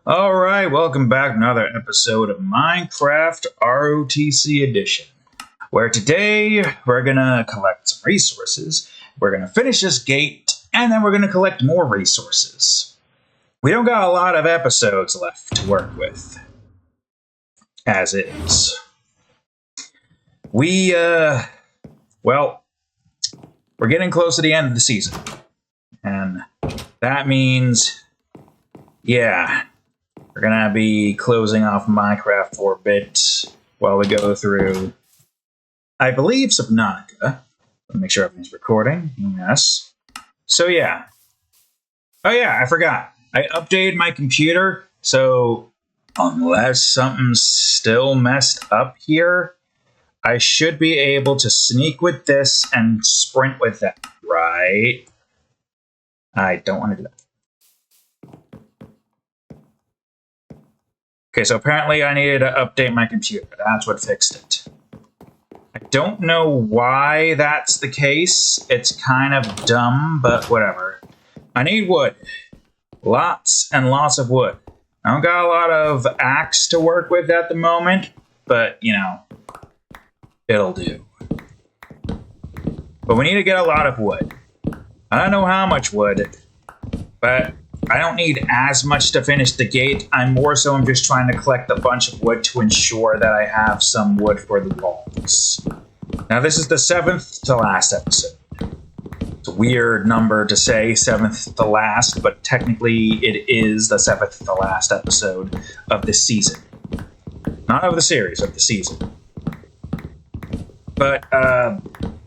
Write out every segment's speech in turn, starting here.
Alright, welcome back to another episode of Minecraft ROTC Edition, where today we're gonna collect some resources, we're gonna finish this gate, and then we're gonna collect more resources. We don't got a lot of episodes left to work with, as is. We're getting close to the end of the season, and that means, yeah, we're gonna be closing off Minecraft for a bit while we go through, I believe, Subnautica. Let me make sure everything's recording. Yes. So yeah. Oh yeah, I forgot. I updated my computer, so unless something's still messed up here, I should be able to sneak with this and sprint with that, right? I don't want to do that. Okay, so apparently I needed to update my computer. That's what fixed it. I don't know why that's the case. It's kind of dumb, but whatever. I need wood. Lots and lots of wood. I don't got a lot of axe to work with at the moment, but, you know, it'll do. But we need to get a lot of wood. I don't know how much wood, but I don't need as much to finish the gate. I'm just trying to collect a bunch of wood to ensure that I have some wood for the walls. Now, this is the 7th to last episode. It's a weird number to say, 7th to last, but technically it is the 7th to last episode of this season. Not of the series, of the season. But,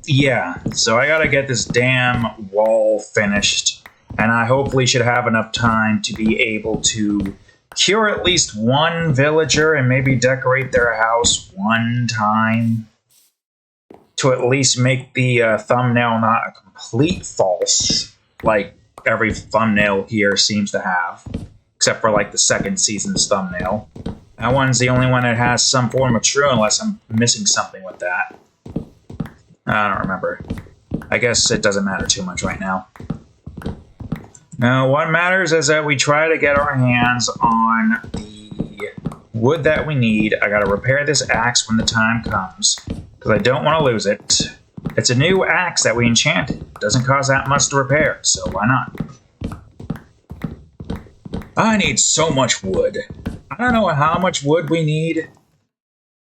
yeah. So I gotta get this damn wall finished. And I hopefully should have enough time to be able to cure at least one villager and maybe decorate their house one time. To at least make the thumbnail not a complete false, like every thumbnail here seems to have. Except for like the second season's thumbnail. That one's the only one that has some form of true unless I'm missing something with that. I don't remember. I guess it doesn't matter too much right now. Now, what matters is that we try to get our hands on the wood that we need. I gotta repair this axe when the time comes, because I don't want to lose it. It's a new axe that we enchanted. It doesn't cost that much to repair, so why not? I need so much wood. I don't know how much wood we need.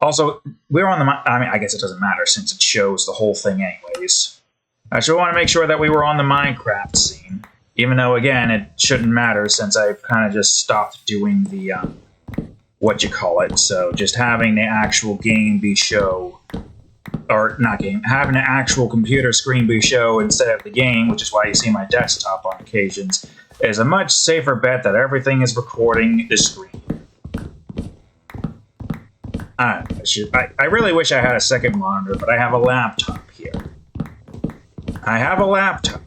Also, we're on the... I guess it doesn't matter since it shows the whole thing anyways. I just want to make sure that we were on the Minecraft scene. Even though, again, it shouldn't matter since I've kind of just stopped doing the, so just having the actual game be show, or not game, having the actual computer screen be show instead of the game, which is why you see my desktop on occasions, is a much safer bet that everything is recording the screen. I really wish I had a second monitor, but I have a laptop here. I have a laptop,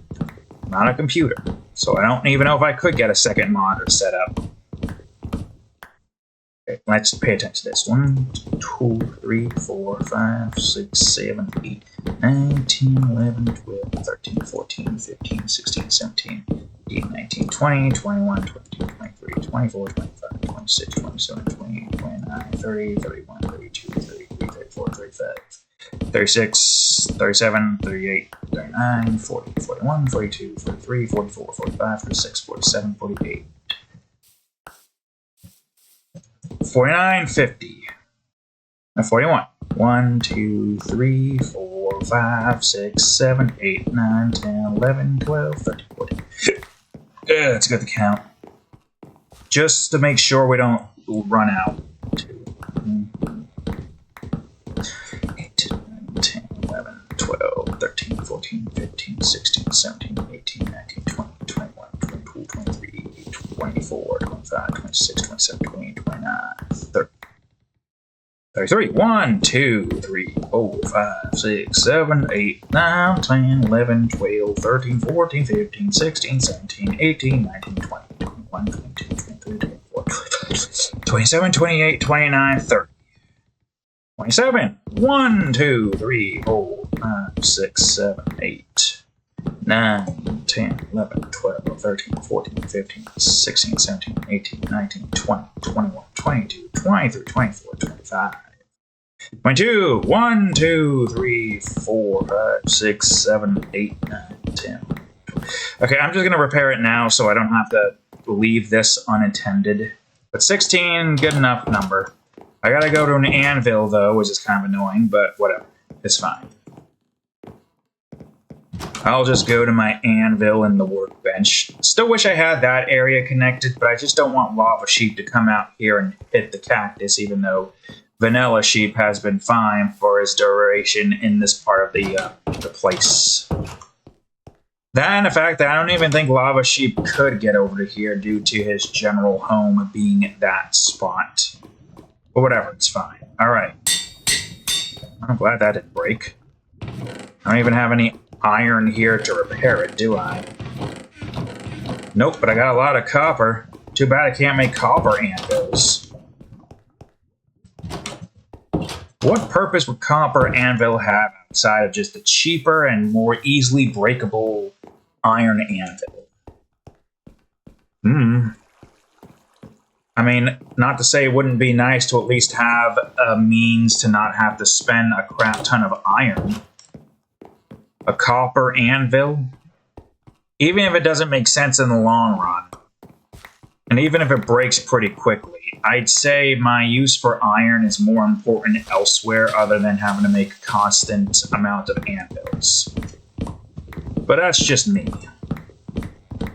not a computer. So I don't even know if I could get a second monitor set up. Okay, let's pay attention to this. 1, 2, 3, 4, 5, 6, 7, 8, 9, 10, 11, 12, 13, 14, 15, 16, 17, 18, 19, 20, 21, 22, 23, 24, 25, 26, 27, 28, 29, 30, 31, 32, 33, 34, 35. 36, 37, 38, 39, 40, 41, 42, 43, 44, 45, 46, 47, 48. 49, 50. 41. 1, 2, 3, 4, 5, 6, 7, 8, 9, 10, 11, 12, 13, 14. Let's get the count. Just to make sure we don't run out. 13, 14, 15, 16, 17, 18, 19, 20, 21, 22, 23, 24, 25, 26, 27, 28, 29, 30. 33. 1, 2, 3, 4, 5, 6, 7, 8, 9, 10, 11, 12, 13, 14, 15, 16, 17, 18, 19, 20, 21, 22, 23, 24, 25, 27, 28, 29, 30. 27. 1, 2, 3, 4, 5, 6, 7, 8, 9, 10, 11, 12, 13, 14, 15, 16, 17, 18, 19, 20, 21, 22, 23, 24, 25. 22, 1, 2, 3, 4, 5, 6, 7, 8, 9, 10. Okay, I'm just going to repair it now so I don't have to leave this unattended. But 16, good enough number. I gotta go to an anvil, though, which is kind of annoying, but whatever. It's fine. I'll just go to my anvil and the workbench. Still wish I had that area connected, but I just don't want lava sheep to come out here and hit the cactus, even though vanilla sheep has been fine for his duration in this part of the place. That and the fact that I don't even think lava sheep could get over to here due to his general home being that spot. But whatever, it's fine. Alright. I'm glad that didn't break. I don't even have any iron here to repair it, do I? Nope, but I got a lot of copper. Too bad I can't make copper anvils. What purpose would copper anvil have outside of just the cheaper and more easily breakable iron anvil? I mean, not to say it wouldn't be nice to at least have a means to not have to spend a crap ton of iron. A copper anvil? Even if it doesn't make sense in the long run, and even if it breaks pretty quickly, I'd say my use for iron is more important elsewhere other than having to make a constant amount of anvils. But that's just me.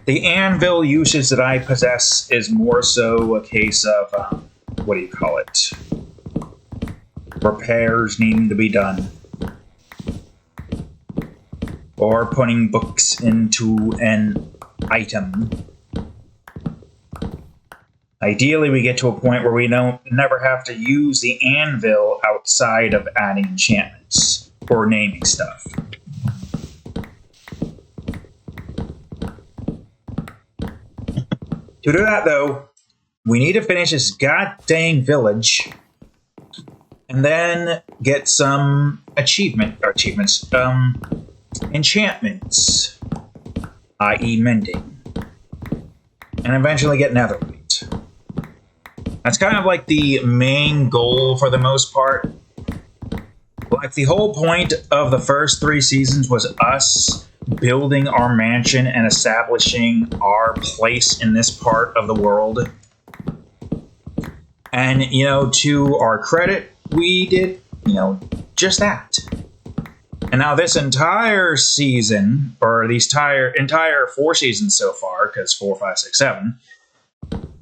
The anvil usage that I possess is more so a case of, what do you call it? Repairs needing to be done. Or putting books into an item. Ideally, we get to a point where we never have to use the anvil outside of adding enchantments or naming stuff. To do that, though, we need to finish this god-dang village and then get some enchantments, i.e. mending, and eventually get netherite. That's kind of like the main goal for the most part. Like, the whole point of the first 3 seasons was us building our mansion and establishing our place in this part of the world. And, you know, to our credit, we did, just that. And now this entire season, or these entire 4 seasons so far, because 4, 5, 6, 7,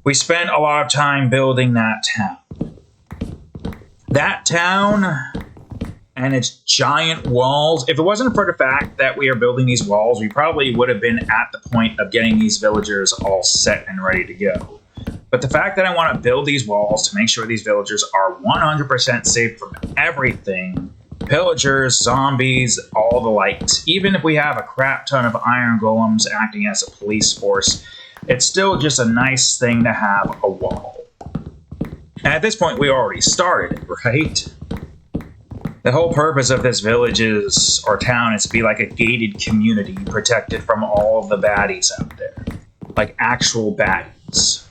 we spent a lot of time building that town. That town and its giant walls, if it wasn't for the fact that we are building these walls, we probably would have been at the point of getting these villagers all set and ready to go. But the fact that I want to build these walls to make sure these villagers are 100% safe from everything, pillagers, zombies, all the likes, even if we have a crap ton of iron golems acting as a police force, it's still just a nice thing to have a wall. And at this point, we already started it, right? The whole purpose of this village or town is to be like a gated community protected from all of the baddies out there. Like actual baddies.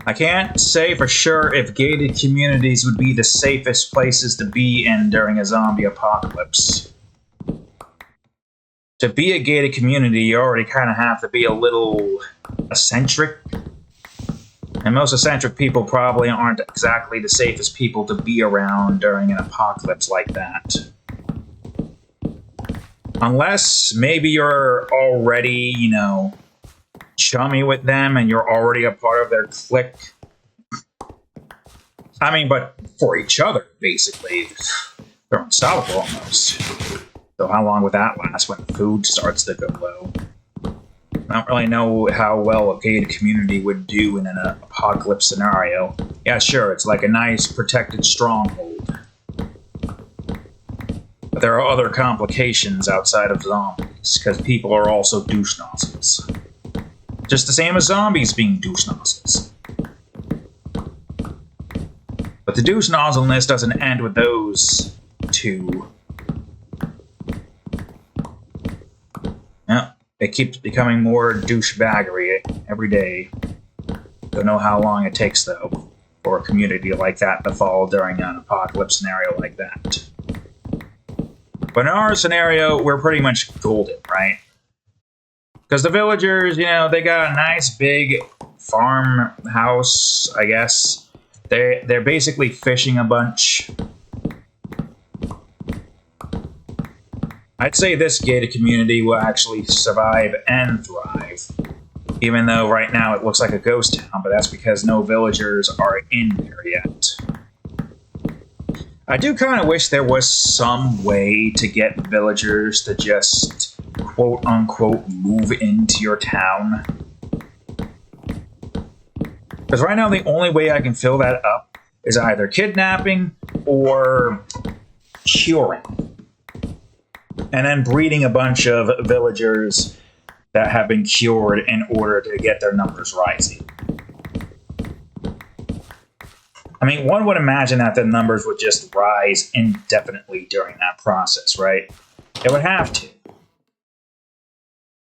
I can't say for sure if gated communities would be the safest places to be in during a zombie apocalypse. To be a gated community, you already kind of have to be a little eccentric. And most eccentric people probably aren't exactly the safest people to be around during an apocalypse like that. Unless maybe you're already, chummy with them and you're already a part of their clique. I mean, but for each other, basically. They're unstoppable almost. So how long would that last when food starts to go low? I don't really know how well a gated community would do in an apocalypse scenario. Yeah, sure, it's like a nice protected stronghold. But there are other complications outside of zombies, because people are also douche nozzles. Just the same as zombies being douche nozzles. But the douche nozzleness doesn't end with those two. Yeah, it keeps becoming more douchebaggery every day. Don't know how long it takes, though, for a community like that to fall during an apocalypse scenario like that. But in our scenario, we're pretty much golden, right? Because the villagers, you know, they got a nice big farmhouse, I guess. They're basically fishing a bunch. I'd say this gated community will actually survive and thrive. Even though right now it looks like a ghost town, but that's because no villagers are in there yet. I do kind of wish there was some way to get villagers to just quote-unquote move into your town. Because right now the only way I can fill that up is either kidnapping or curing. And then breeding a bunch of villagers that have been cured in order to get their numbers rising. I mean, one would imagine that the numbers would just rise indefinitely during that process, right? It would have to.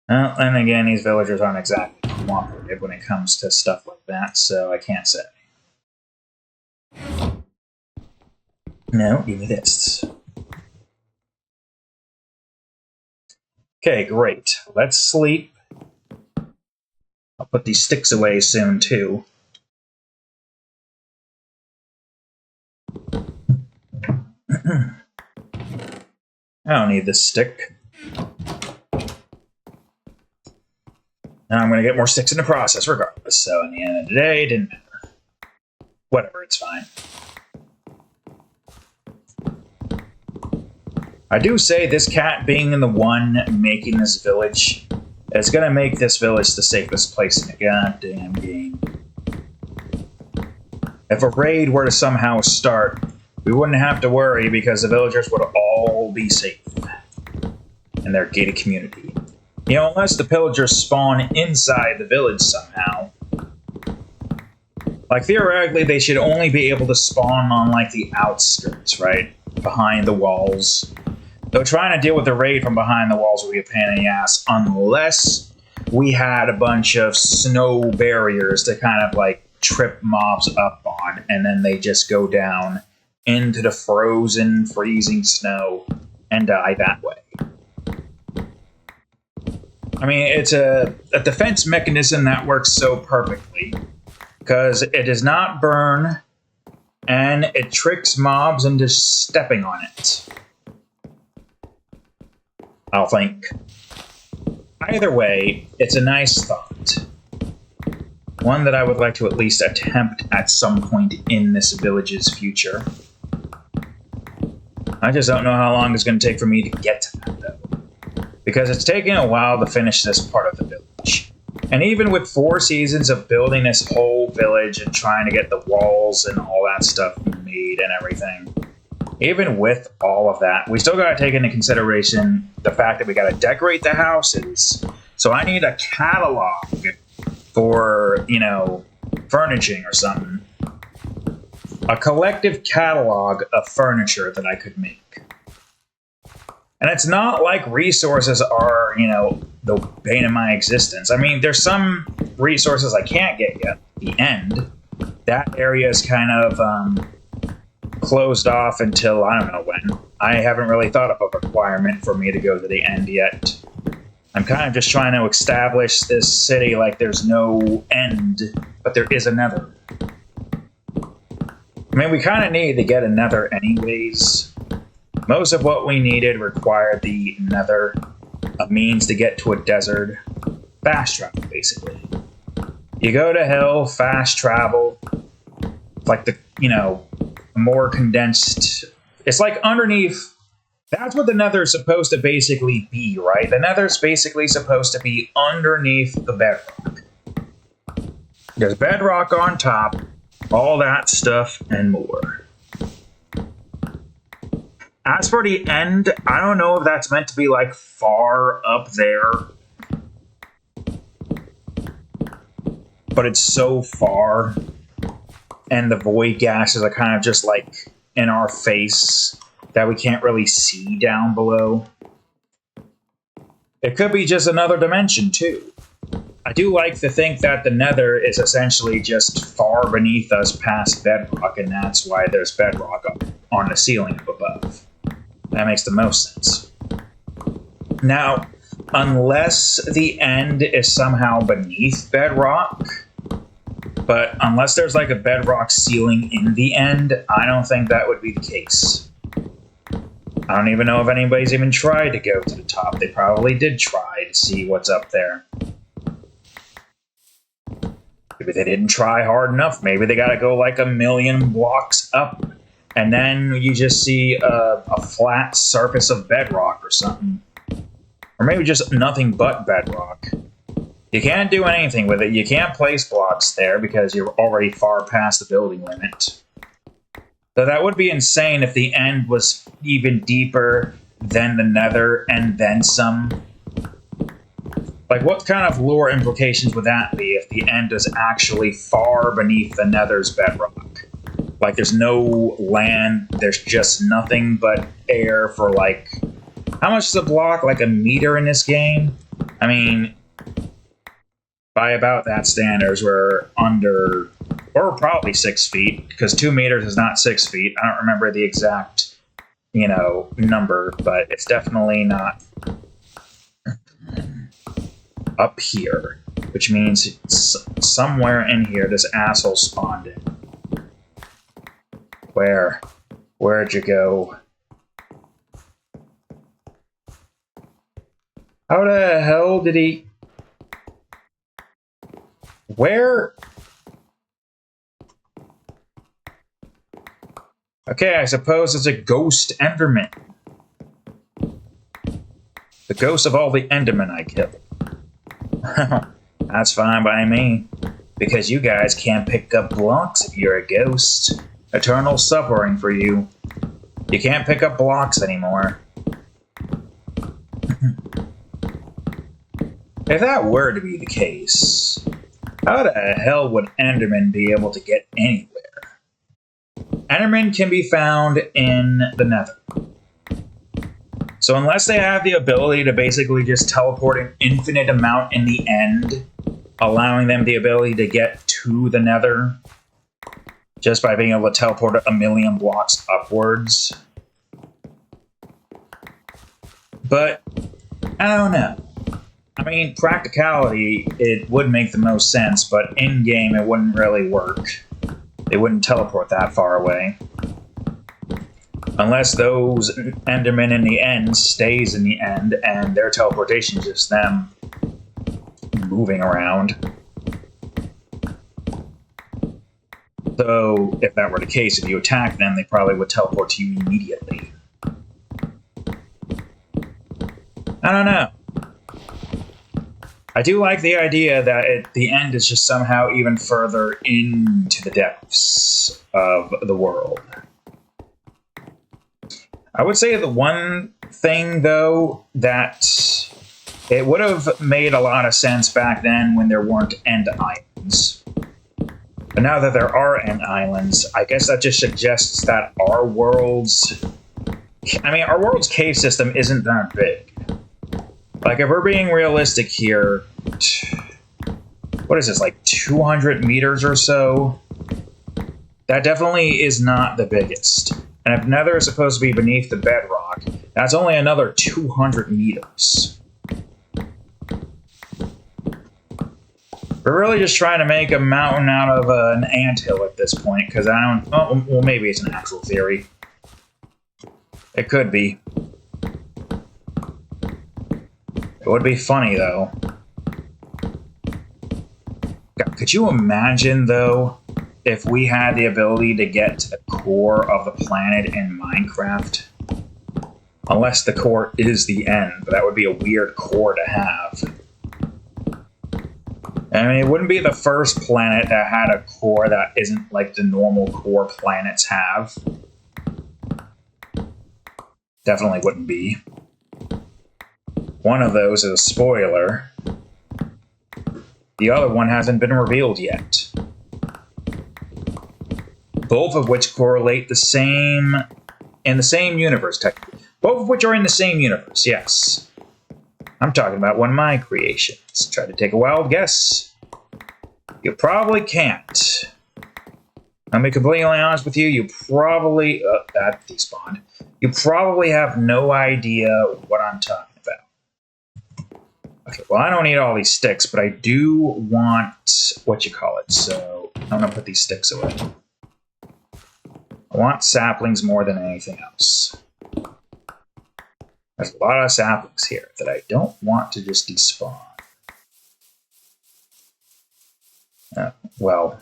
Well, and again, these villagers aren't exactly cooperative when it comes to stuff like that, so I can't say. No, give me this. Okay, great. Let's sleep. I'll put these sticks away soon, too. I don't need this stick. Now I'm going to get more sticks in the process, regardless. So, in the end of the day, it didn't matter. Whatever, it's fine. I do say this cat being the one making this village is going to make this village the safest place in the goddamn game. If a raid were to somehow start, we wouldn't have to worry because the villagers would all be safe in their gated community. You know, unless the pillagers spawn inside the village somehow. Like, theoretically, they should only be able to spawn on, like, the outskirts, right? Behind the walls. Though trying to deal with the raid from behind the walls would be a pain in the ass, unless we had a bunch of snow barriers to kind of, like, trip mobs up on, and then they just go down into the frozen, freezing snow and die that way. I mean, it's a defense mechanism that works so perfectly, because it does not burn, and it tricks mobs into stepping on it. I'll think. Either way, it's a nice thought. One that I would like to at least attempt at some point in this village's future. I just don't know how long it's going to take for me to get to that, though. Because it's taken a while to finish this part of the village. And even with 4 seasons of building this whole village and trying to get the walls and all that stuff made and everything, even with all of that, we still got to take into consideration the fact that we got to decorate the houses. So I need a catalog for, you know, furnishing or something. A collective catalog of furniture that I could make. And it's not like resources are, you know, the bane of my existence. I mean, there's some resources I can't get yet. The end. That area is kind of closed off until I don't know when. I haven't really thought of a requirement for me to go to the end yet. I'm kind of just trying to establish this city like there's no end, but there is a nether. I mean, we kind of need to get a nether anyways. Most of what we needed required the nether, a means to get to a desert. Fast travel, basically. You go to hell, fast travel. Like the, you know, more condensed. It's like underneath. That's what the nether is supposed to basically be, right? The nether is basically supposed to be underneath the bedrock. There's bedrock on top, all that stuff, and more. As for the end, I don't know if that's meant to be, like, far up there. But it's so far. And the void gases are kind of just, like, in our face that we can't really see down below. It could be just another dimension, too. I do like to think that the Nether is essentially just far beneath us past bedrock, and that's why there's bedrock up on the ceiling up above. That makes the most sense. Now, unless the end is somehow beneath bedrock, but unless there's like a bedrock ceiling in the end, I don't think that would be the case. I don't even know if anybody's even tried to go to the top. They probably did try to see what's up there. Maybe they didn't try hard enough. Maybe they gotta go like 1,000,000 blocks up, and then you just see a flat surface of bedrock or something. Or maybe just nothing but bedrock. You can't do anything with it. You can't place blocks there because you're already far past the building limit. So that would be insane if the end was even deeper than the Nether and then some. Like, what kind of lore implications would that be if the end is actually far beneath the Nether's bedrock? Like, there's no land, there's just nothing but air for, like... How much is a block? Like a meter in this game? I mean, by about that standards, we're under... Or probably 6 feet, because 2 meters is not 6 feet. I don't remember the exact, number, but it's definitely not up here, which means somewhere in here this asshole spawned in. Where'd you go? How the hell did he... Where... Okay, I suppose it's a ghost Enderman. The ghost of all the Endermen I killed. That's fine by me. Because you guys can't pick up blocks if you're a ghost. Eternal suffering for you. You can't pick up blocks anymore. If that were to be the case, how the hell would Endermen be able to get anywhere? Endermen can be found in the Nether. So unless they have the ability to basically just teleport an infinite amount in the end, allowing them the ability to get to the Nether, just by being able to teleport 1,000,000 blocks upwards. But, I don't know. I mean, practicality, it would make the most sense, but in-game it wouldn't really work. They wouldn't teleport that far away. Unless those Endermen in the end stays in the end, and their teleportation is just them moving around. So, if that were the case, if you attack them, they probably would teleport to you immediately. I don't know. I do like the idea that the end is just somehow even further into the depths of the world. I would say the one thing, though, that it would have made a lot of sense back then when there weren't end islands. But now that there are end islands, I guess that just suggests that our world's cave system isn't that big. Like, if we're being realistic here, what is this, like 200 meters or so? That definitely is not the biggest. And if Nether is supposed to be beneath the bedrock, that's only another 200 meters. We're really just trying to make a mountain out of an anthill at this point, because well, maybe it's an actual theory. It could be. It would be funny, though. God, could you imagine, though, if we had the ability to get to the core of the planet in Minecraft? Unless the core is the end, but that would be a weird core to have. I mean, it wouldn't be the first planet that had a core that isn't like the normal core planets have. Definitely wouldn't be. One of those is a spoiler. The other one hasn't been revealed yet. Both of which correlate in the same universe, technically. Both of which are in the same universe, yes. I'm talking about one of my creations. Try to take a wild guess. You probably can't. I'll be completely honest with you, you probably... that despawned. You probably have no idea what I'm talking about. Okay, well, I don't need all these sticks, but I do want... what you call it, so I'm going to put these sticks away. I want saplings more than anything else. There's a lot of saplings here that I don't want to just despawn. Well...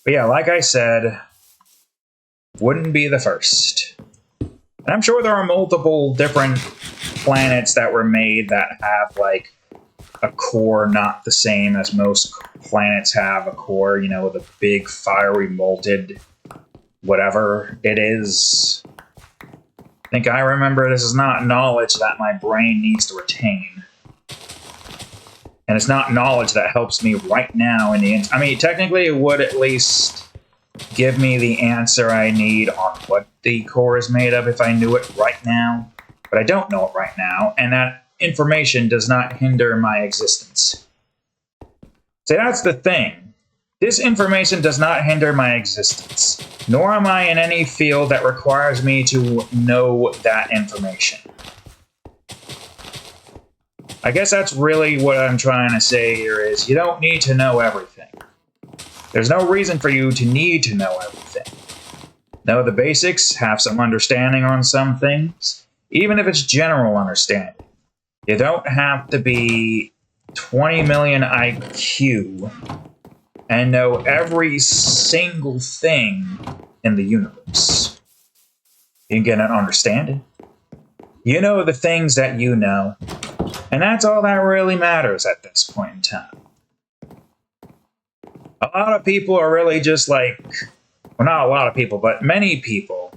but yeah, like I said, wouldn't be the first. And I'm sure there are multiple different planets that were made that have, like, a core not the same as most planets have a core, you know, the big, fiery, molten, whatever it is. I think I remember this is not knowledge that my brain needs to retain. And it's not knowledge that helps me right now in the... I mean, technically it would at least give me the answer I need on what the core is made of if I knew it right now. But I don't know it right now, and that information does not hinder my existence. See, that's the thing. This information does not hinder my existence, nor am I in any field that requires me to know that information. I guess that's really what I'm trying to say here is you don't need to know everything. There's no reason for you to need to know everything. Know the basics, have some understanding on some things, even if it's general understanding. You don't have to be 20 million IQ and know every single thing in the universe. You can get an understanding. You know the things that you know. And that's all that really matters at this point in time. A lot of people are really just like, well, not a lot of people, but many people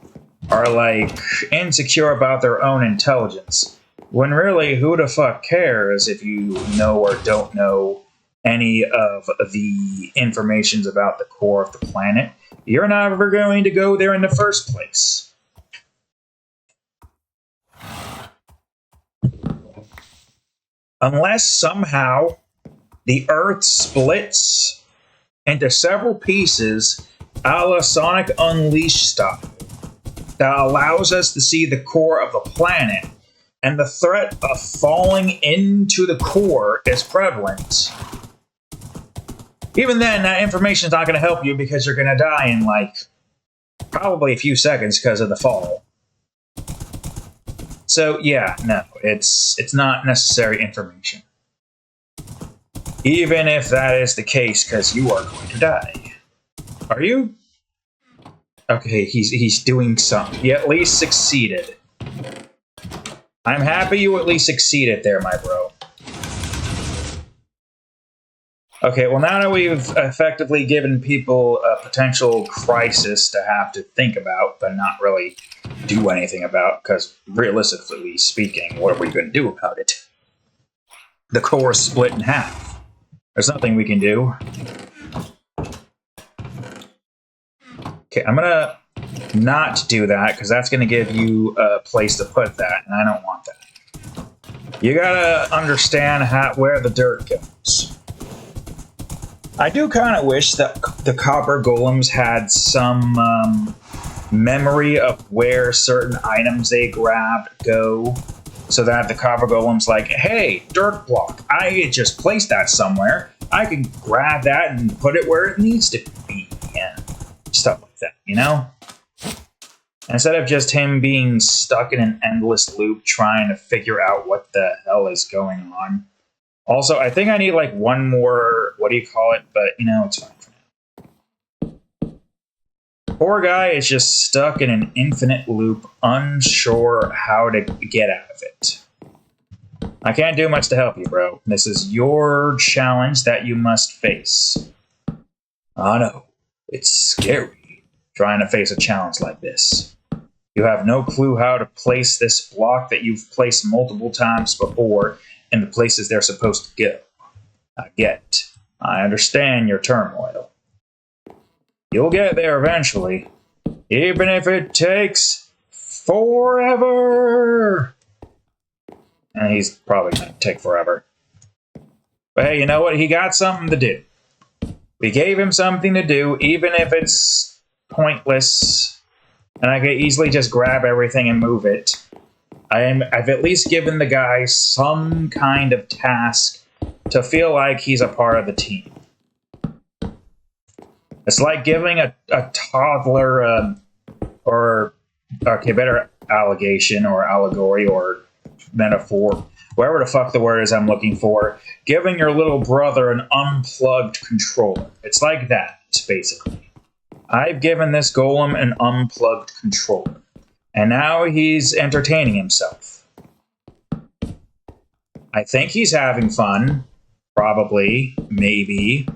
are like insecure about their own intelligence. When really, who the fuck cares if you know or don't know any of the informations about the core of the planet? You're not ever going to go there in the first place. Unless somehow the Earth splits into several pieces a la Sonic Unleashed style that allows us to see the core of the planet, and the threat of falling into the core is prevalent. Even then, that information is not going to help you because you're going to die in, like, probably a few seconds because of the fall. So, yeah, no, it's not necessary information. Even if that is the case, because you are going to die. Are you? Okay, he's doing something. He at least succeeded. I'm happy you at least succeeded there, my bro. Okay, well, now that we've effectively given people a potential crisis to have to think about, but not really do anything about, because realistically speaking, what are we going to do about it? The core is split in half. There's nothing we can do. Okay, I'm going to not do that, because that's going to give you a place to put that, and I don't want that. You gotta understand where the dirt goes. I do kind of wish that the copper golems had some memory of where certain items they grabbed go, so that the copper golem's like, hey, dirt block, I just placed that somewhere. I can grab that and put it where it needs to be, and stuff like that, you know? Instead of just him being stuck in an endless loop trying to figure out what the hell is going on. Also, I think I need like one more, what do you call it? But, you know, it's fine for now. Poor guy is just stuck in an infinite loop, unsure how to get out of it. I can't do much to help you, bro. This is your challenge that you must face. I know. It's scary trying to face a challenge like this. You have no clue how to place this block that you've placed multiple times before in the places they're supposed to go. I get. I understand your turmoil. You'll get there eventually, even if it takes forever. And he's probably going to take forever. But hey, you know what? He got something to do. We gave him something to do, even if it's pointless. And I could easily just grab everything and move it. I've at least given the guy some kind of task to feel like he's a part of the team. It's like giving a toddler better allegation or allegory or metaphor, whatever the fuck the word is I'm looking for, giving your little brother an unplugged controller. It's like that, basically. I've given this golem an unplugged controller, and now he's entertaining himself. I think he's having fun. Probably. Maybe.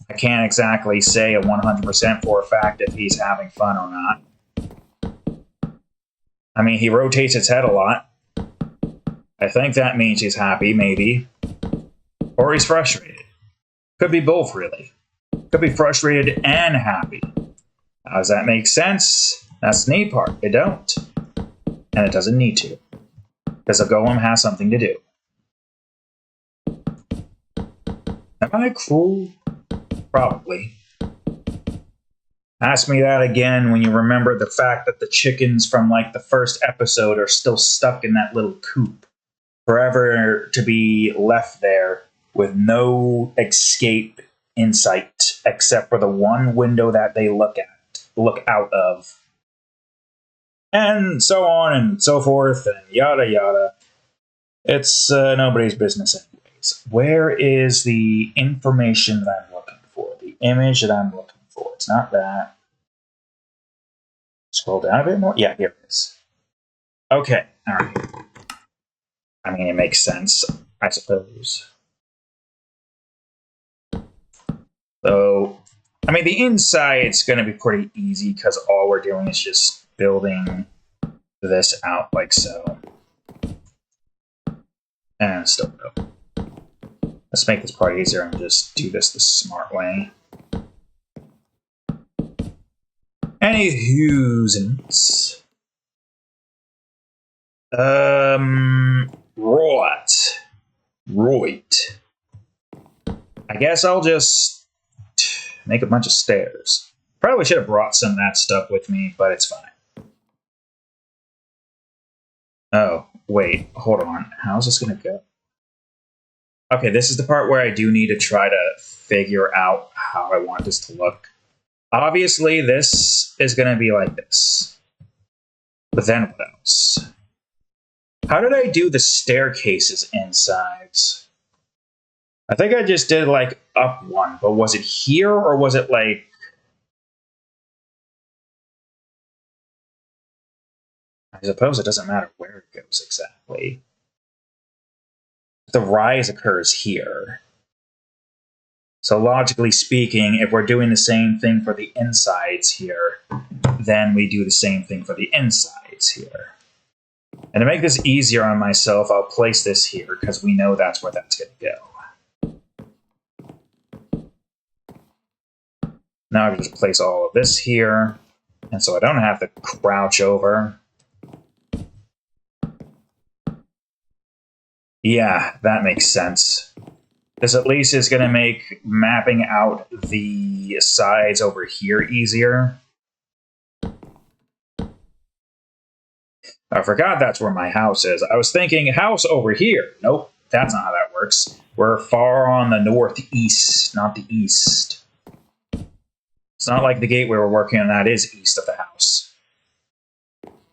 I can't exactly say 100% for a fact if he's having fun or not. I mean, he rotates his head a lot. I think that means he's happy, maybe. Or he's frustrated. Could be both, really. Could be frustrated and happy. How does that make sense? That's the neat part. It don't. And it doesn't need to. Because a golem has something to do. Am I cruel? Probably. Ask me that again when you remember the fact that the chickens from like the first episode are still stuck in that little coop. Forever to be left there with no escape in sight except for the one window that they look out of. And so on and so forth and yada yada. It's nobody's business anyways. Where is the information that I'm looking for? The image that I'm looking for. It's not that. Scroll down a bit more. Yeah, here it is. Okay, alright. I mean, it makes sense, I suppose. So, I mean, the inside's going to be pretty easy because all we're doing is just building this out like so. And still go. Let's make this part easier and just do this the smart way. Anywho's. Right. I guess I'll just make a bunch of stairs. Probably should have brought some of that stuff with me, but it's fine. Oh, wait, hold on. How's this gonna go? Okay, this is the part where I do need to try to figure out how I want this to look. Obviously, this is gonna be like this. But then what else? How did I do the staircases insides? I think I just did like up one, but was it here or was it like... I suppose it doesn't matter where it goes exactly. The rise occurs here. So logically speaking, if we're doing the same thing for the insides here, then we do the same thing for the insides here. And to make this easier on myself, I'll place this here, because we know that's where that's going to go. Now I can just place all of this here, and so I don't have to crouch over. Yeah, that makes sense. This at least is going to make mapping out the sides over here easier. I forgot that's where my house is. I was thinking house over here. Nope, that's not how that works. We're far on the northeast, not the east. It's not like the gateway we're working on that is east of the house.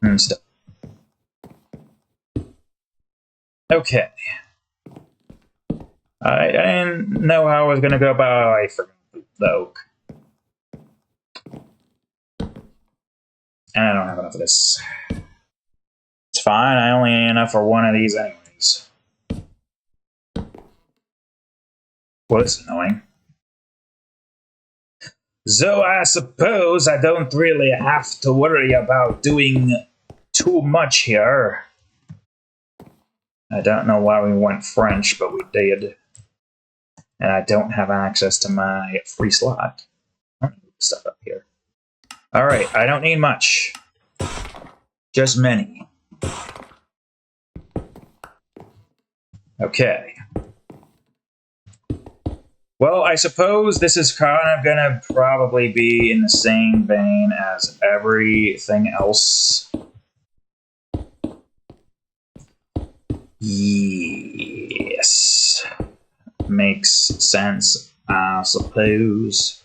And stuff. Okay. I didn't know how I was going to go by from the oak. And I don't have enough of this. It's fine, I only need enough for one of these anyways. Well, it's annoying. So I suppose I don't really have to worry about doing too much here. I don't know why we went French, but we did. And I don't have access to my free slot. Stuff up here. Alright, I don't need much. Just many. Okay. Well, I suppose this is kind of gonna probably be in the same vein as everything else. Yes. Makes sense, I suppose.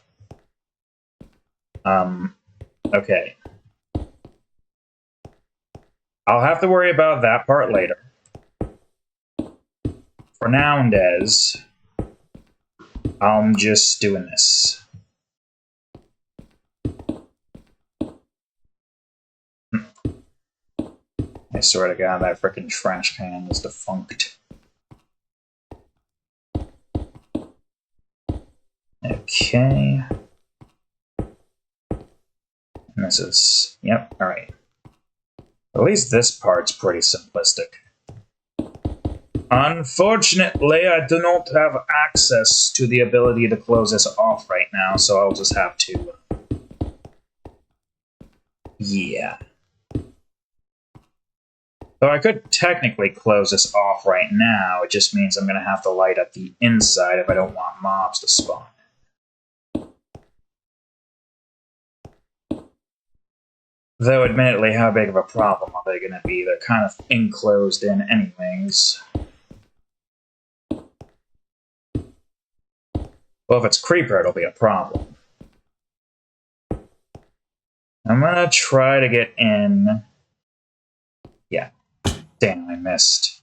Okay. I'll have to worry about that part later. For now, Des, I'm just doing this. I swear to God, that frickin' trash can is defunct. Okay. And this is... Yep, alright. At least this part's pretty simplistic. Unfortunately, I do not have access to the ability to close this off right now, so I'll just have to... Yeah. So I could technically close this off right now, it just means I'm going to have to light up the inside if I don't want mobs to spawn. Though, admittedly, how big of a problem are they going to be? They're kind of enclosed in anyways. Well, if it's Creeper, it'll be a problem. I'm going to try to get in... Yeah. Damn, I missed.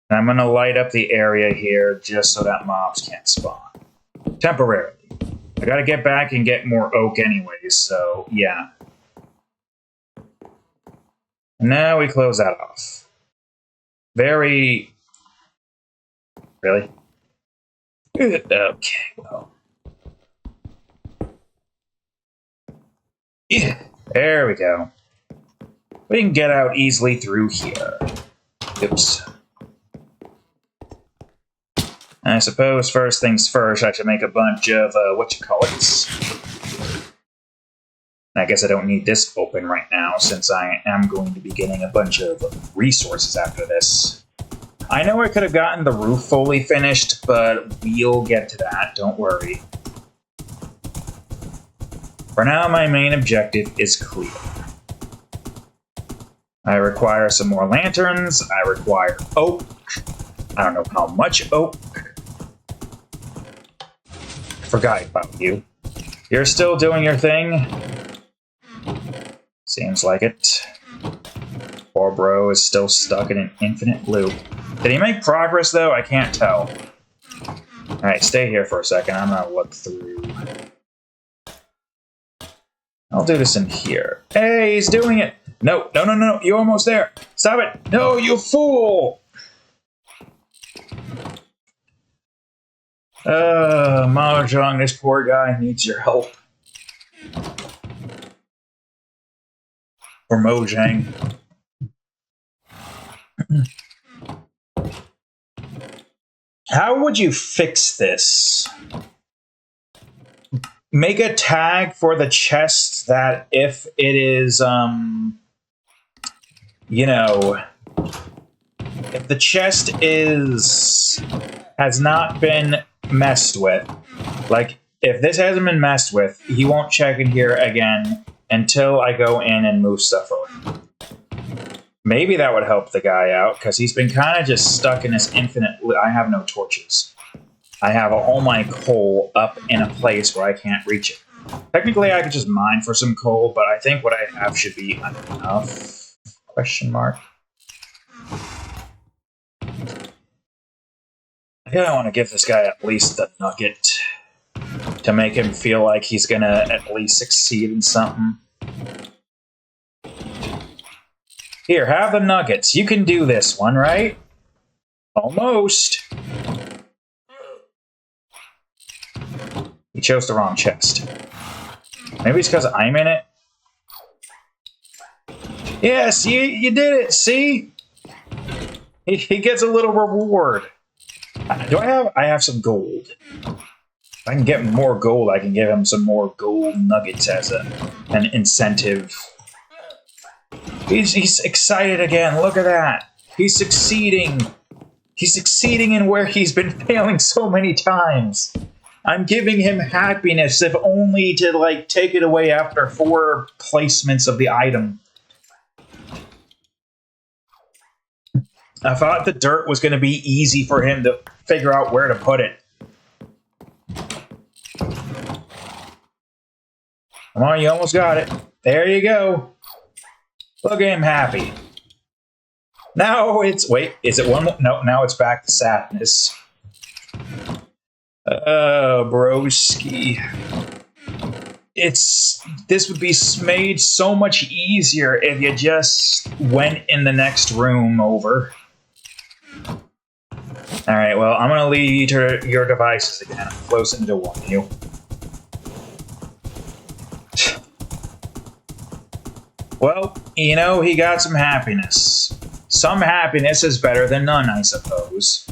And I'm going to light up the area here just so that mobs can't spawn. Temporarily. I got to get back and get more oak anyways, so yeah. Now we close that off. Very... Really? Okay, well. Yeah, there we go. We can get out easily through here. Oops. I suppose first things first, I should make a bunch of, whatchamacallits. I guess I don't need this open right now, since I am going to be getting a bunch of resources after this. I know I could have gotten the roof fully finished, but we'll get to that, don't worry. For now, my main objective is clear. I require some more lanterns, I require oak. I don't know how much oak. Forgot about you. You're still doing your thing? Seems like it. Poor bro is still stuck in an infinite loop. Did he make progress, though? I can't tell. Alright, stay here for a second. I'm gonna look through. I'll do this in here. Hey, he's doing it! No, no, no, no, you're almost there! Stop it! No, you fool! Mahjong, this poor guy needs your help. Or Mojang. How would you fix this? Make a tag for the chest that if it is, you know, if the chest has not been messed with, like, if this hasn't been messed with, he won't check in here again until I go in and move stuff around. Maybe that would help the guy out, because he's been kind of just stuck in this infinite... I have no torches. I have all my coal up in a place where I can't reach it. Technically, I could just mine for some coal, but I think what I have should be enough? Question mark. I think I want to give this guy at least a nugget to make him feel like he's gonna at least succeed in something. Here, have the nuggets. You can do this one, right? Almost. He chose the wrong chest. Maybe it's because I'm in it. Yes, you did it, see? He gets a little reward. I have some gold. If I can get more gold, I can give him some more gold nuggets as an incentive. He's excited again. Look at that. He's succeeding. He's succeeding in where he's been failing so many times. I'm giving him happiness, if only to, like, take it away after 4 placements of the item. I thought the dirt was going to be easy for him to figure out where to put it. Come on, you almost got it. There you go. Look at him happy. Now it's... Wait, is it one more? No, now it's back to sadness. Broski. This would be made so much easier if you just went in the next room over. Alright, well, I'm gonna leave you to your devices again. I'm closing to warn you. Well, you know, he got some happiness. Some happiness is better than none, I suppose.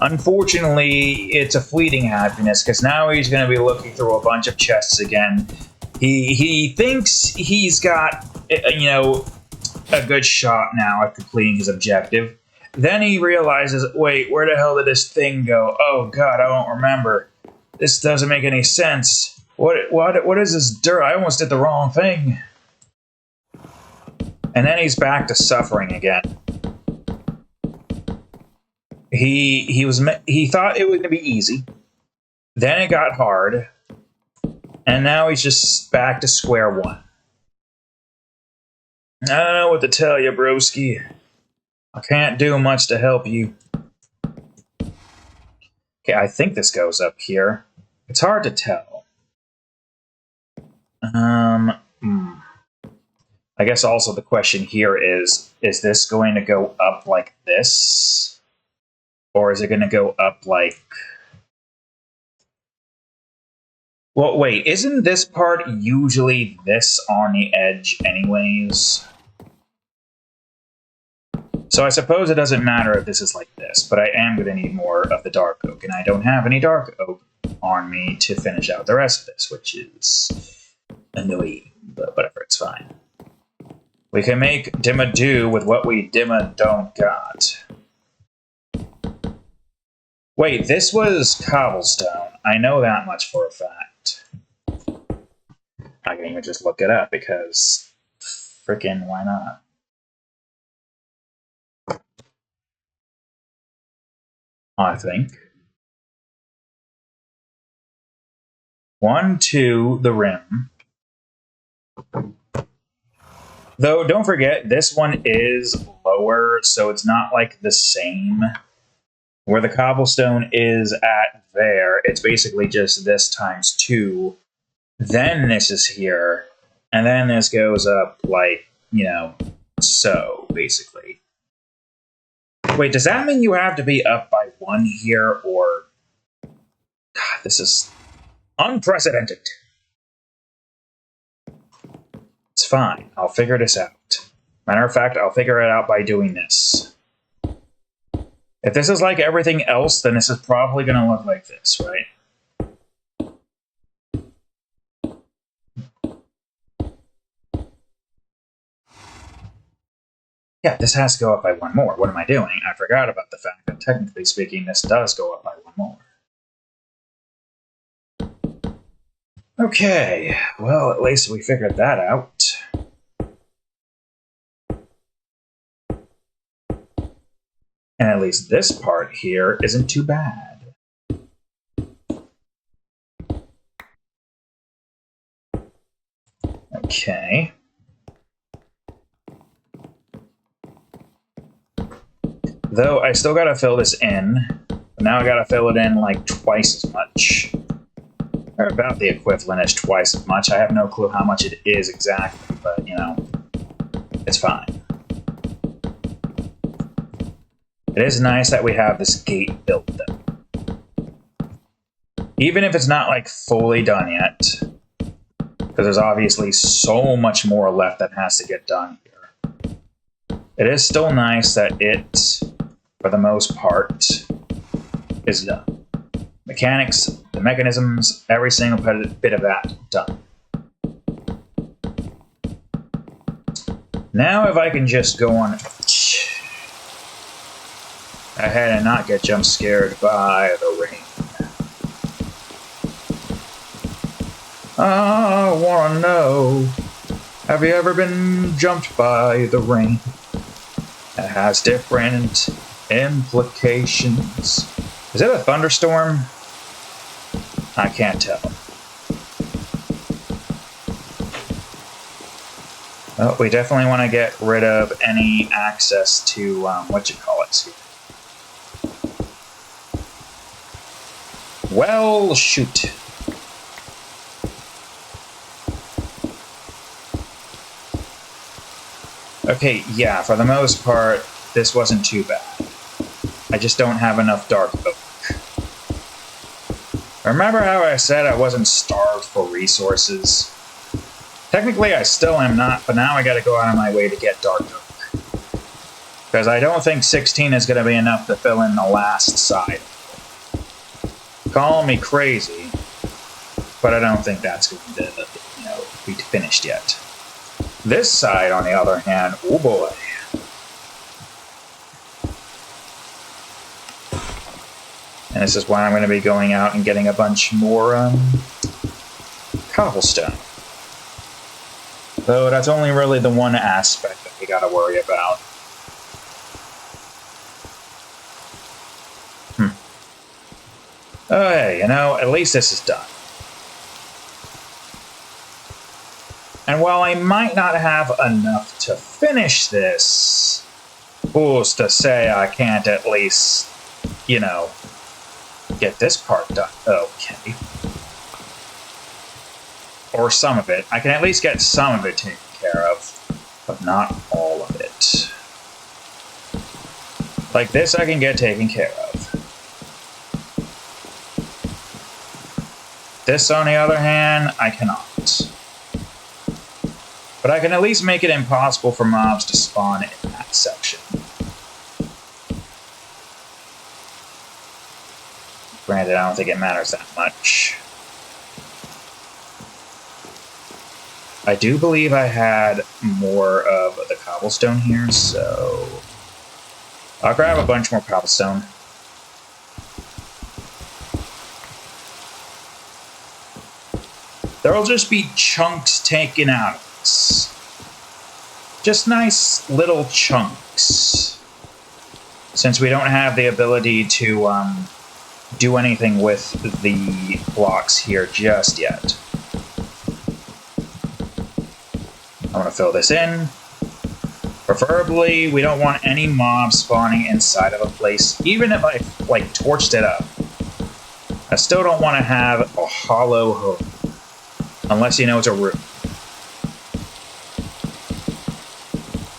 Unfortunately, it's a fleeting happiness, because now he's going to be looking through a bunch of chests again. He thinks he's got, you know, a good shot now at completing his objective. Then he realizes, wait, where the hell did this thing go? Oh god, I don't remember. This doesn't make any sense. What is this dirt? I almost did the wrong thing. And then he's back to suffering again. He thought it was going to be easy. Then it got hard. And now he's just back to square one. I don't know what to tell you, broski. I can't do much to help you. Okay, I think this goes up here. It's hard to tell. I guess also the question here is this going to go up like this? Or is it going to go up like... Well, wait, isn't this part usually this on the edge anyways? So I suppose it doesn't matter if this is like this, but I am going to need more of the dark oak, and I don't have any dark oak on me to finish out the rest of this, which is annoying, but whatever, it's fine. We can make Dimma do with what we Dimma don't got. Wait, this was cobblestone. I know that much for a fact. I can even just look it up because frickin' why not? I think. 1, 2, the rim. Though, don't forget, this one is lower, so it's not like the same. Where the cobblestone is at there, it's basically just this times 2. Then this is here, and then this goes up like, you know, so, basically. Wait, does that mean you have to be up by 1 here, or... God, this is unprecedented. It's fine. I'll figure this out. Matter of fact, I'll figure it out by doing this. If this is like everything else, then this is probably going to look like this, right? Yeah, this has to go up by 1 more. What am I doing? I forgot about the fact that, technically speaking, this does go up by 1 more. Okay, well, at least we figured that out. And at least this part here isn't too bad. Okay. Though I still gotta fill this in. But now I gotta fill it in like twice as much. Or about the equivalent as twice as much. I have no clue how much it is exactly, but you know, it's fine. It is nice that we have this gate built, though. Even if it's not, like, fully done yet. Because there's obviously so much more left that has to get done here. It is still nice that it, for the most part, is done. Mechanics, the mechanisms, every single bit of that, done. Now if I can just go on... ahead and not get jump scared by the rain. I wanna know, have you ever been jumped by the rain? It has different implications. Is it a thunderstorm? I can't tell. Oh, we definitely want to get rid of any access to, here. Well, shoot. Okay, yeah, for the most part, this wasn't too bad. I just don't have enough dark oak. Remember how I said I wasn't starved for resources? Technically, I still am not, but now I gotta go out of my way to get dark oak. Because I don't think 16 is gonna be enough to fill in the last side. Call me crazy, but I don't think that's going to, be finished yet. This side, on the other hand, oh boy. And this is why I'm going to be going out and getting a bunch more cobblestone. Though that's only really the one aspect that we got to worry about. Oh, hey, at least this is done. And while I might not have enough to finish this, who's to say I can't at least, get this part done? Okay. Or some of it. I can at least get some of it taken care of, but not all of it. Like this I can get taken care of. This, on the other hand, I cannot. But I can at least make it impossible for mobs to spawn in that section. Granted, I don't think it matters that much. I do believe I had more of the cobblestone here, so I'll grab a bunch more cobblestone. There'll just be chunks taken out of this. Just nice little chunks. Since we don't have the ability to do anything with the blocks here just yet. I'm going to fill this in. Preferably, we don't want any mobs spawning inside of a place. Even if I, torched it up. I still don't want to have a hollow home. Unless it's a room.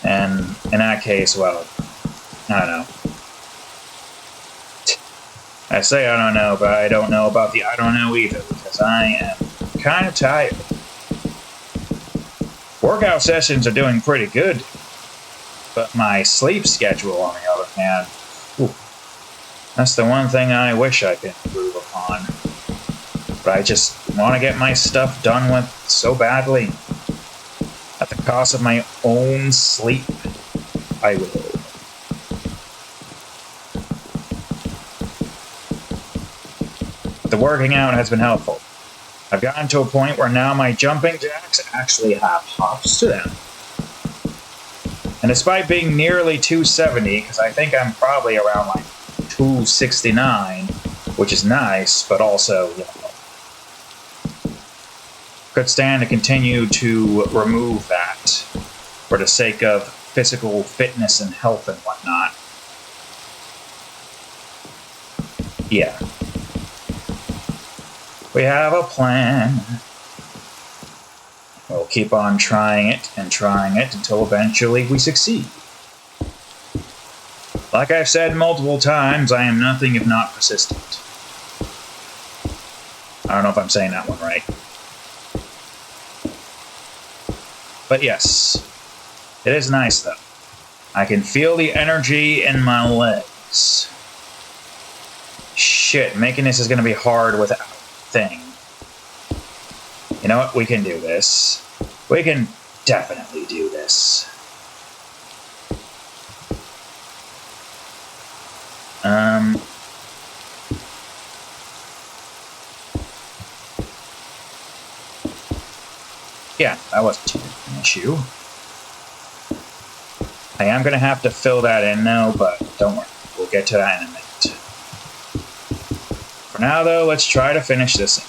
And in that case, well, I don't know. I say I don't know, but I don't know about the I don't know either, because I am kind of tired. Workout sessions are doing pretty good, but my sleep schedule, on the other hand, that's the one thing I wish I could improve upon. But I just want to get my stuff done with so badly. At the cost of my own sleep, I will. The working out has been helpful. I've gotten to a point where now my jumping jacks actually have hops to them. And despite being nearly 270, because I think I'm probably around 269, which is nice, but also, could stand to continue to remove that for the sake of physical fitness and health and whatnot. Yeah. We have a plan. We'll keep on trying it until eventually we succeed. Like I've said multiple times, I am nothing if not persistent. I don't know if I'm saying that one right. But yes, it is nice though. I can feel the energy in my legs. Shit, making this is going to be hard without a thing. You know what? We can do this. We can definitely do this. Yeah, that wasn't too big of an issue. I am going to have to fill that in now, but don't worry. We'll get to that in a minute. For now, though, let's try to finish this up.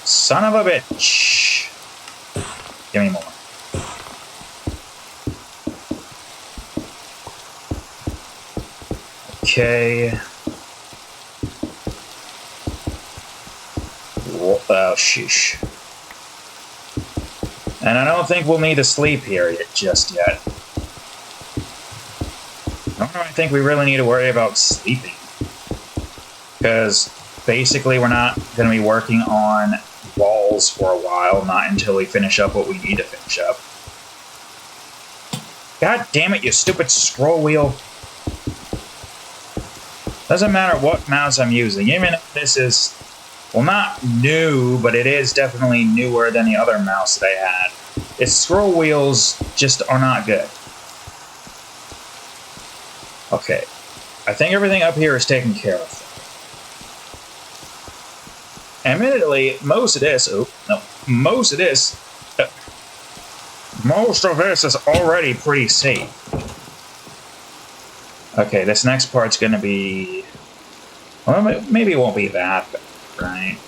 Son of a bitch. Give me more. Okay. Oh, sheesh. And I don't think we'll need to sleep here just yet. Nor do I think we really need to worry about sleeping. Because basically we're not going to be working on walls for a while, not until we finish up what we need to finish up. God damn it, you stupid scroll wheel. Doesn't matter what mouse I'm using, even if this is, well, not new, but it is definitely newer than the other mouse that I had. Its scroll wheels just are not good. Okay, I think everything up here is taken care of. Admittedly, most of this is already pretty safe. Okay, this next part's gonna be, well, maybe it won't be that bad, right?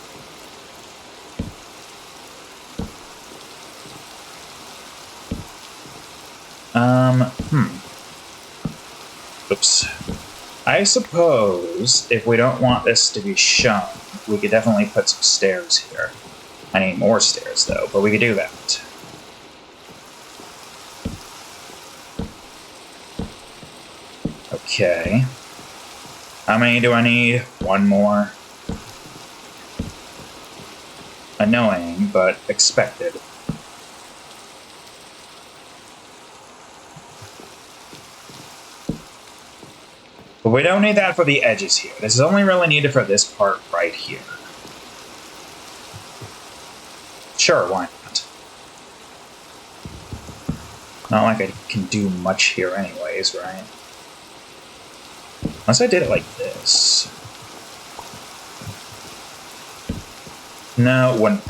Oops. I suppose if we don't want this to be shown, we could definitely put some stairs here. I need more stairs, though, but we could do that. Okay. How many do I need? One more. Annoying, but expected. But we don't need that for the edges here. This is only really needed for this part right here. Sure, why not? Not like I can do much here anyways, right? Unless I did it like this. No, it wouldn't.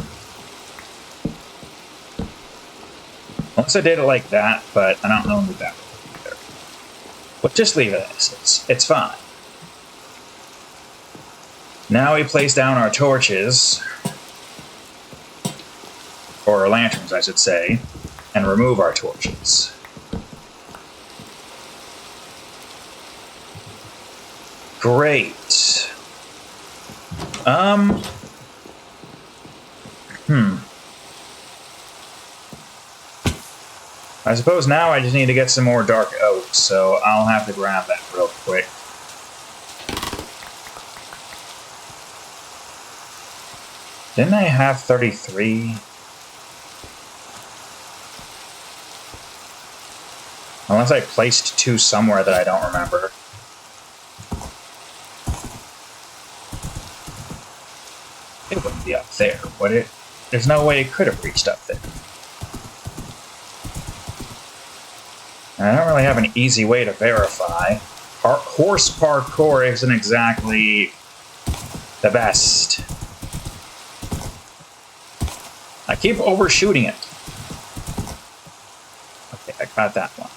Unless I did it like that, but I don't know who that would be either. But just leave it as it's fine. Now we place down our torches, or our lanterns, I should say, and remove our torches. Great. I suppose now I just need to get some more dark oak, so I'll have to grab that real quick. Didn't I have 33? Unless I placed 2 somewhere that I don't remember. It wouldn't be up there, would it? There's no way it could have reached up there. And I don't really have an easy way to verify. Horse parkour isn't exactly the best. I keep overshooting it. Okay, I got that one.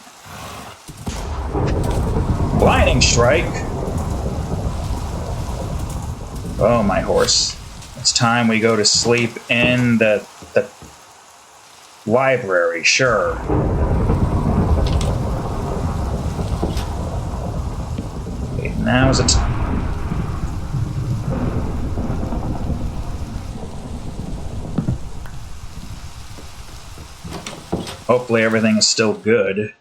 Lightning strike! Oh, my horse. It's time we go to sleep in the library, sure. Okay, now's the time. Hopefully everything is still good.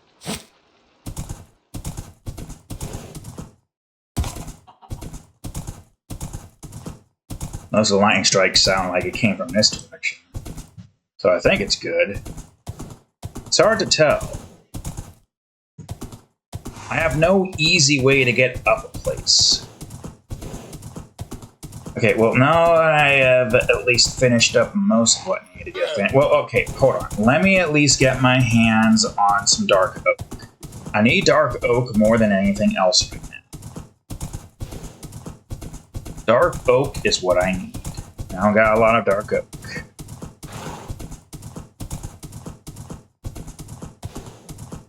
Those lightning strikes sound like it came from this direction. So I think it's good. It's hard to tell. I have no easy way to get up a place. Okay, well, now I have at least finished up most of what I need to get finished. Well, okay, hold on. Let me at least get my hands on some dark oak. I need dark oak more than anything else right now. Dark oak is what I need. I don't got a lot of dark oak.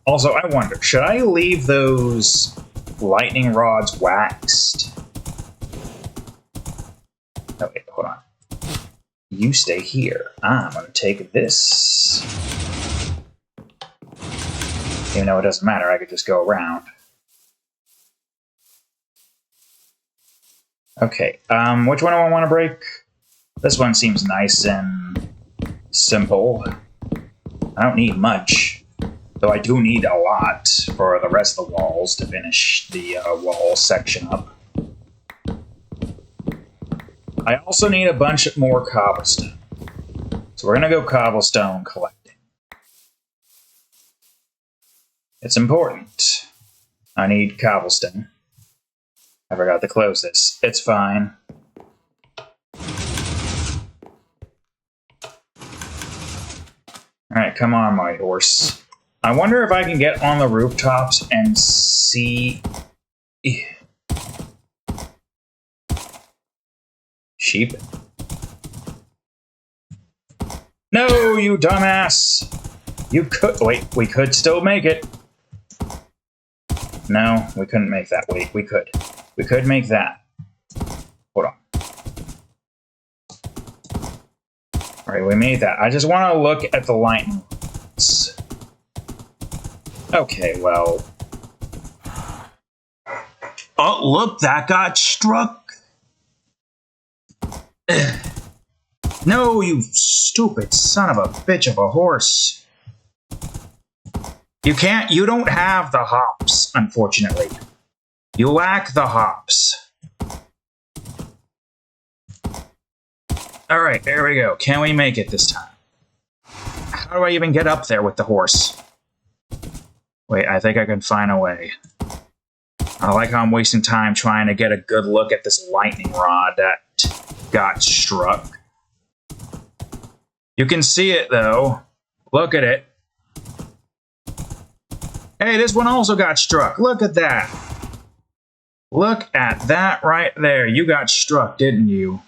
Also, I wonder, should I leave those lightning rods waxed? Oh, wait, hold on. You stay here. I'm gonna take this. Even though it doesn't matter, I could just go around. Okay, which one do I want to break? This one seems nice and simple. I don't need much, though I do need a lot for the rest of the walls to finish the wall section up. I also need a bunch more cobblestone. So we're going to go cobblestone collecting. It's important. I need cobblestone. I forgot to close this. It's fine. Alright, come on, my horse. I wonder if I can get on the rooftops and see... Sheep? No, you dumbass! You could... Wait, we could still make it. No, we couldn't make that. Wait, we could. We could make that. Hold on. Alright, we made that. I just want to look at the lightning rods. Okay, well... Oh, look, that got struck! No, you stupid son of a bitch of a horse. You don't have the hops, unfortunately. You lack the hops. Alright, there we go. Can we make it this time? How do I even get up there with the horse? Wait, I think I can find a way. I like how I'm wasting time trying to get a good look at this lightning rod that got struck. You can see it, though. Look at it. Hey, this one also got struck. Look at that. Look at that right there. You got struck, didn't you?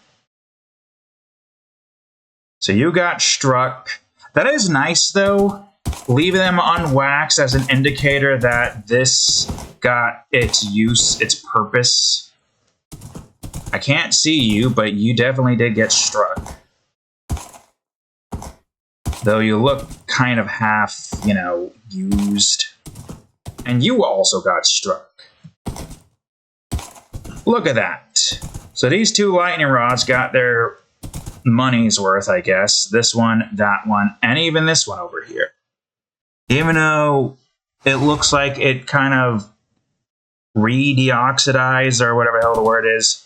So you got struck. That is nice, though. Leave them unwaxed as an indicator that this got its use, its purpose. I can't see you, but you definitely did get struck. Though you look kind of half, used. And you also got struck. Look at that. So these two lightning rods got their money's worth, I guess. This one, that one, and even this one over here. Even though it looks like it kind of re-deoxidized or whatever the hell the word is.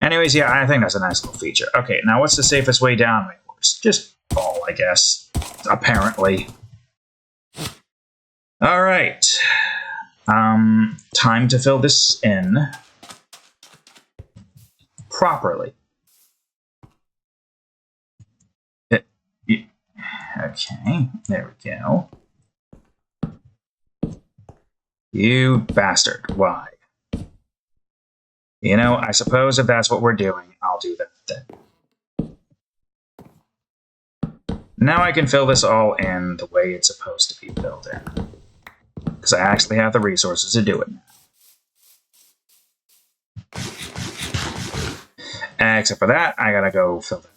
Anyways, yeah, I think that's a nice little feature. Okay, now what's the safest way down, my horse? Just fall, I guess. Apparently. Alright. Time to fill this in properly. Okay, there we go. You bastard. Why? I suppose if that's what we're doing, I'll do that then. Now I can fill this all in the way it's supposed to be filled in. Because I actually have the resources to do it now. Except for that, I gotta go fill that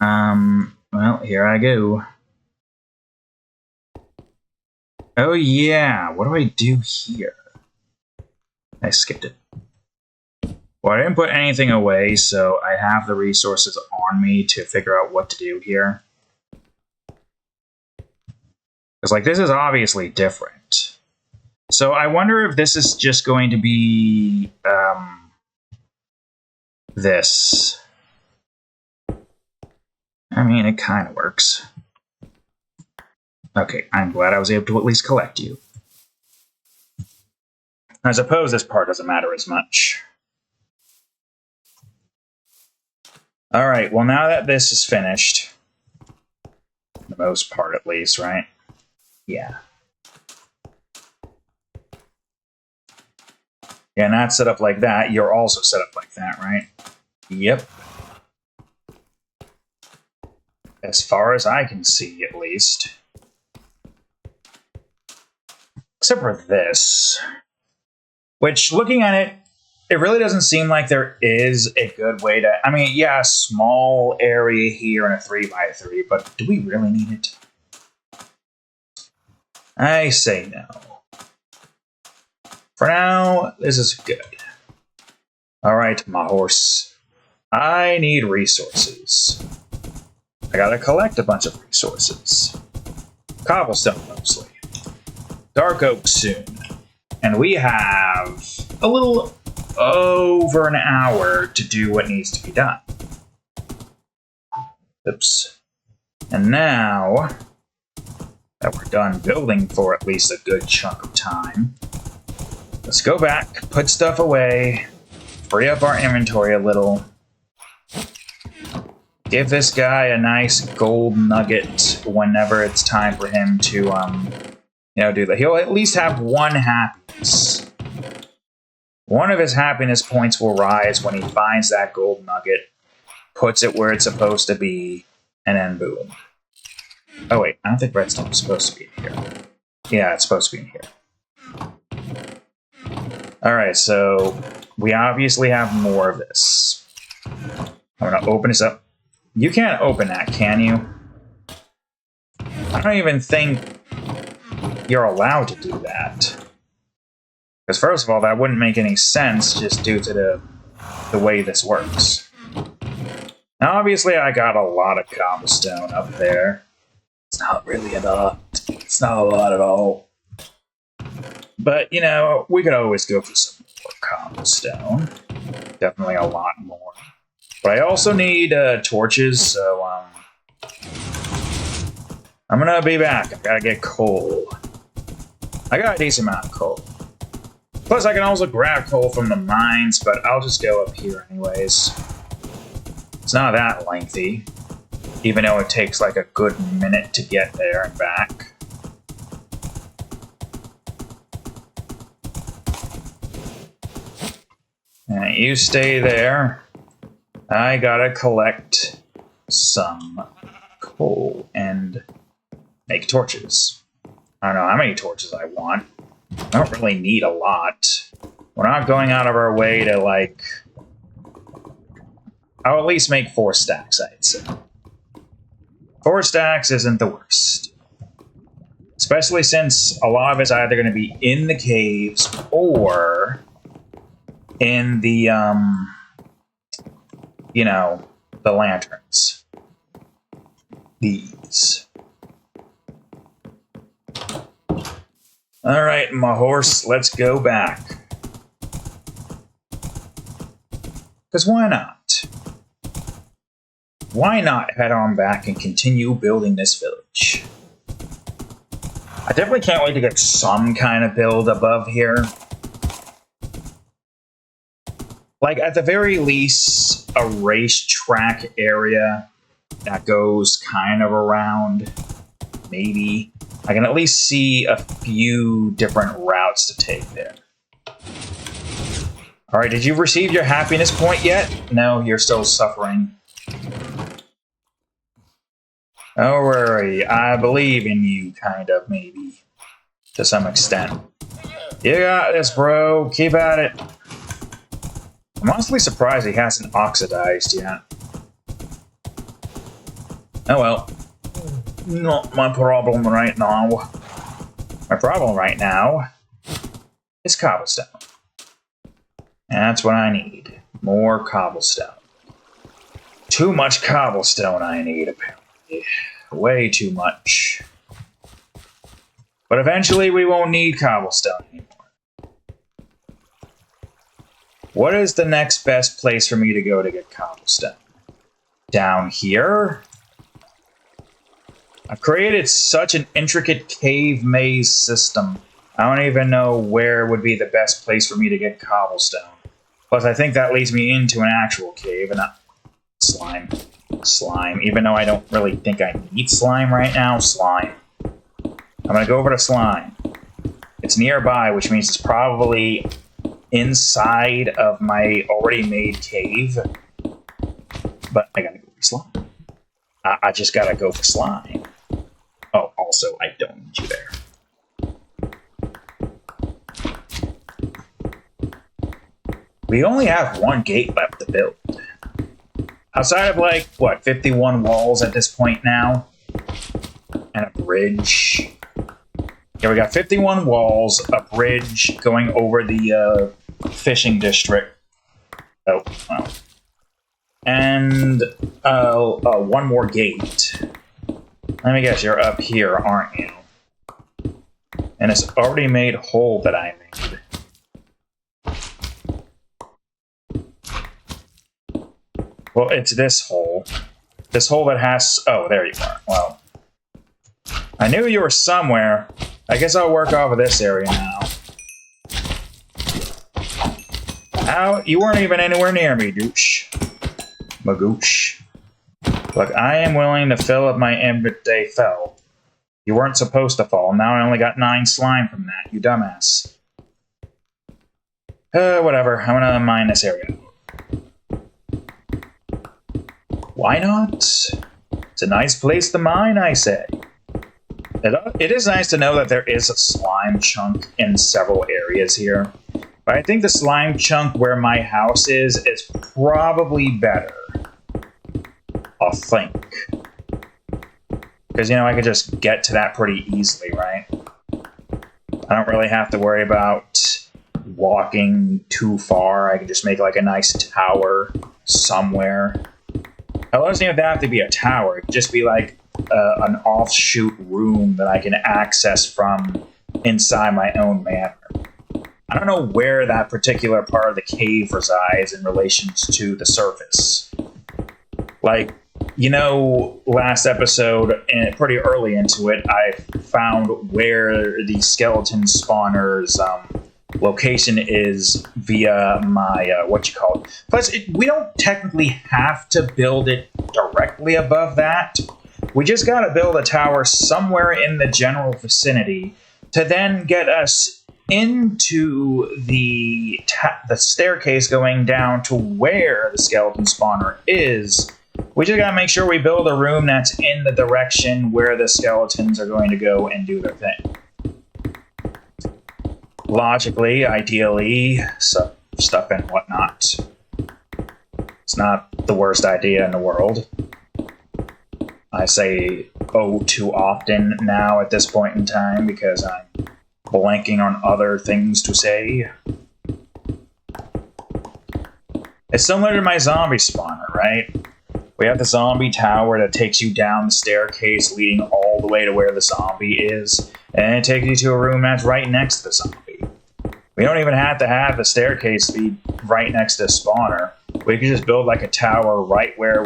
in. Well, here I go. Oh yeah, what do I do here? I skipped it. Well, I didn't put anything away, so I have the resources on me to figure out what to do here. Because, this is obviously different. So I wonder if this is just going to be, this. I mean, it kind of works. Okay, I'm glad I was able to at least collect you. I suppose this part doesn't matter as much. Alright, well now that this is finished, for the most part at least, right? Yeah. Yeah, and that's set up like that. You're also set up like that, right? Yep. As far as I can see, at least. Except for this. Which, looking at it, it really doesn't seem like there is a good way to... I mean, yeah, a small area here and a 3x3, but do we really need it? I say no. For now, this is good. Alright, my horse. I need resources. I gotta collect a bunch of resources. Cobblestone, mostly. Dark oak soon. And we have a little over an hour to do what needs to be done. Oops. And now that we're done building for at least a good chunk of time, let's go back, put stuff away, free up our inventory a little, give this guy a nice gold nugget whenever it's time for him to, do that. He'll at least have one happiness. One of his happiness points will rise when he finds that gold nugget, puts it where it's supposed to be, and then boom. Oh wait, I don't think redstone's supposed to be in here. Yeah, it's supposed to be in here. Alright, so we obviously have more of this. I'm gonna open this up. You can't open that, can you? I don't even think you're allowed to do that. Because first of all, that wouldn't make any sense just due to the way this works. Now obviously I got a lot of cobblestone up there. It's not really a lot. It's not a lot at all. But, you know, we could always go for some more cobblestone. Definitely a lot more. But I also need torches, so I'm gonna be back. I gotta get coal. I got a decent amount of coal. Plus, I can also grab coal from the mines, but I'll just go up here anyways. It's not that lengthy, even though it takes like a good minute to get there and back. And you stay there. I gotta collect some coal and make torches. I don't know how many torches I want. I don't really need a lot. We're not going out of our way to, like... I'll at least make 4 stacks, I'd say. 4 stacks isn't the worst. Especially since a lot of it's either going to be in the caves or in the, the lanterns. These. Alright, my horse, let's go back. Because why not? Why not head on back and continue building this village? I definitely can't wait to get some kind of build above here. Like, at the very least, a racetrack area that goes kind of around, maybe. I can at least see a few different routes to take there. Alright, did you receive your happiness point yet? No, you're still suffering. Don't worry, I believe in you, kind of, maybe. To some extent. You got this, bro. Keep at it. I'm honestly surprised he hasn't oxidized yet. Oh well. Not my problem right now. My problem right now is cobblestone. And that's what I need. More cobblestone. Too much cobblestone I need, apparently. Way too much. But eventually we won't need cobblestone anymore. What is the next best place for me to go to get cobblestone? Down here? I've created such an intricate cave maze system. I don't even know where would be the best place for me to get cobblestone. Plus, I think that leads me into an actual cave and not slime. Slime. Even though I don't really think I need slime right now, slime. I'm gonna go over to slime. It's nearby, which means it's probably inside of my already made cave. But I gotta go for slime. I just gotta go for slime. Oh, also, I don't need you there. We only have one gate left to build. Outside of, like, what, 51 walls at this point now? And a bridge. Yeah, we got 51 walls, a bridge going over the fishing district. Oh, well. And one more gate. Let me guess, you're up here, aren't you? And it's already made hole that I made. Well, it's this hole. This hole that has... Oh, there you are. Well, I knew you were somewhere. I guess I'll work off of this area now. Ow, you weren't even anywhere near me, douche. Magoosh. Look, I am willing to fill up my inventory. They fell. You weren't supposed to fall. Now I only got 9 slime from that, you dumbass. Whatever. I'm gonna mine this area. Why not? It's a nice place to mine, I say. It is nice to know that there is a slime chunk in several areas here. But I think the slime chunk where my house is probably better. I think. Because, you know, I could just get to that pretty easily, right? I don't really have to worry about walking too far. I can just make, like, a nice tower somewhere. It doesn't even have to be a tower. It could just be like an offshoot room that I can access from inside my own manor. I don't know where that particular part of the cave resides in relation to the surface. Like, you know, last episode, and pretty early into it, I found where the skeleton spawner's location is via my, Plus, we don't technically have to build it directly above that. We just gotta build a tower somewhere in the general vicinity to then get us into the staircase going down to where the skeleton spawner is. We just gotta make sure we build a room that's in the direction where the skeletons are going to go and do their thing. Logically, ideally, stuff and whatnot. It's not the worst idea in the world. I say oh too often now at this point in time because I'm blanking on other things to say. It's similar to my zombie spawner, right? We have the zombie tower that takes you down the staircase leading all the way to where the zombie is, and it takes you to a room that's right next to the zombie. We don't even have to have the staircase be right next to the spawner. We could just build like a tower right where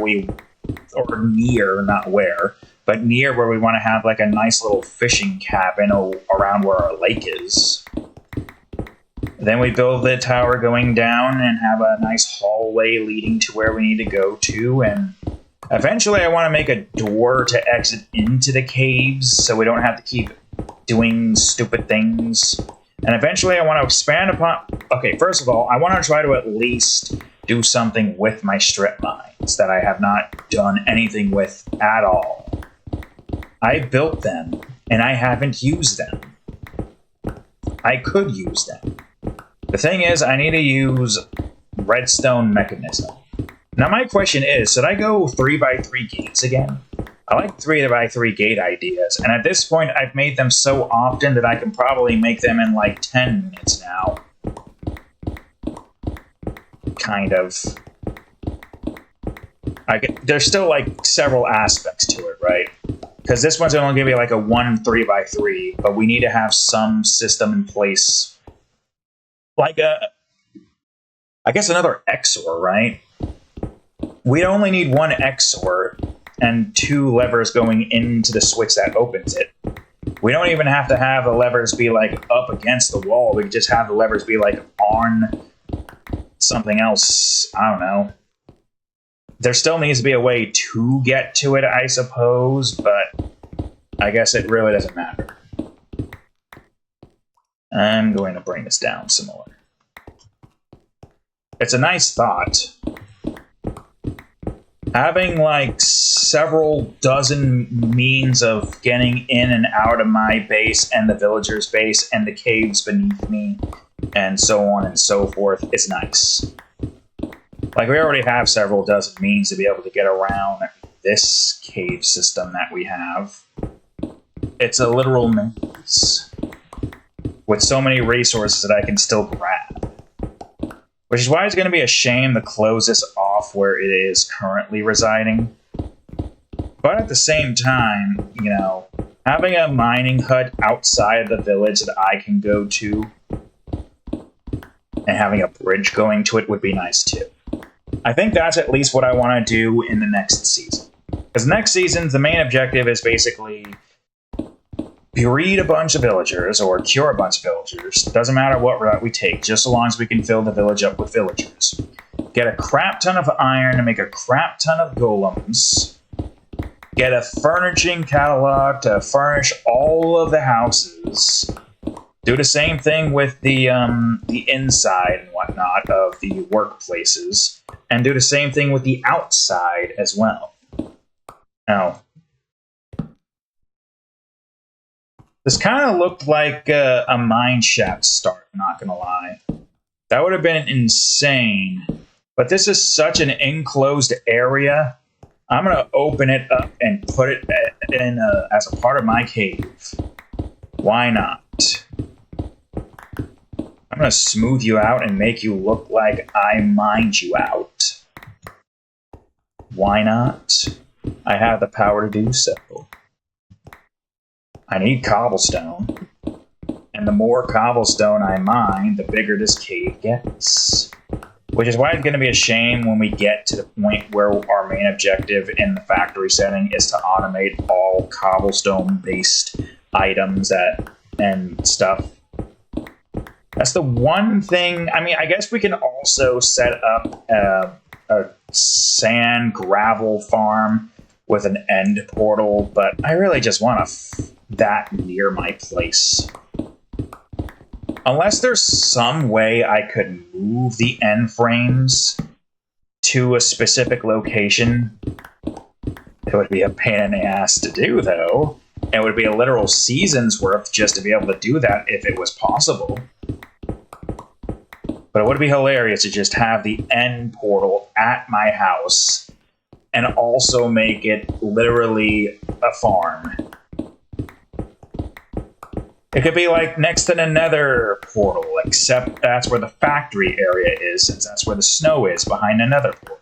or near, not where, but near where we want to have like a nice little fishing cabin around where our lake is. Then we build the tower going down and have a nice hallway leading to where we need to go to, and eventually I want to make a door to exit into the caves so we don't have to keep doing stupid things. And eventually I want to expand upon... Okay, first of all, I want to try to at least do something with my strip mines that I have not done anything with at all. I built them, and I haven't used them. I could use them. The thing is, I need to use redstone mechanism. Now my question is, should I go 3x3 gates again? I like 3x3 gate ideas, and at this point I've made them so often that I can probably make them in like 10 minutes now. Kind of. There's still like several aspects to it, right? Because this one's only going to be like a 1 3x3, but we need to have some system in place. Like I guess another XOR, right? We only need one XOR and 2 levers going into the switch that opens it. We don't even have to have the levers be like up against the wall. We could just have the levers be like on something else. I don't know. There still needs to be a way to get to it, I suppose, but I guess it really doesn't matter. I'm going to bring this down some more. It's a nice thought. Having like several dozen means of getting in and out of my base and the villagers' base and the caves beneath me and so on and so forth is nice. Like, we already have several dozen means to be able to get around this cave system that we have. It's a literal maze with so many resources that I can still grab. Which is why it's going to be a shame to close this off where it is currently residing. But at the same time, you know, having a mining hut outside of the village that I can go to and having a bridge going to it would be nice too. I think that's at least what I want to do in the next season. Because next season, the main objective is basically breed a bunch of villagers or cure a bunch of villagers. Doesn't matter what route we take, just so long as we can fill the village up with villagers. Get a crap ton of iron to make a crap ton of golems. Get a furnishing catalog to furnish all of the houses. Do the same thing with the inside and whatnot of the workplaces. And do the same thing with the outside as well. Now, this kind of looked like a mine shaft start, not gonna lie. That would have been insane. But this is such an enclosed area. I'm gonna open it up and put it in as a part of my cave. Why not? I'm gonna smooth you out and make you look like I mined you out. Why not? I have the power to do so. I need cobblestone. And the more cobblestone I mine, the bigger this cave gets. Which is why it's going to be a shame when we get to the point where our main objective in the factory setting is to automate all cobblestone-based items and stuff. That's the one thing. I mean, I guess we can also set up a sand gravel farm with an end portal, but I really just want that near my place. Unless there's some way I could move the end frames to a specific location, it would be a pain in the ass to do, though. It would be a literal season's worth just to be able to do that if it was possible. But it would be hilarious to just have the end portal at my house and also make it literally a farm. It could be like next to the nether portal, except that's where the factory area is, since that's where the snow is behind the nether portal.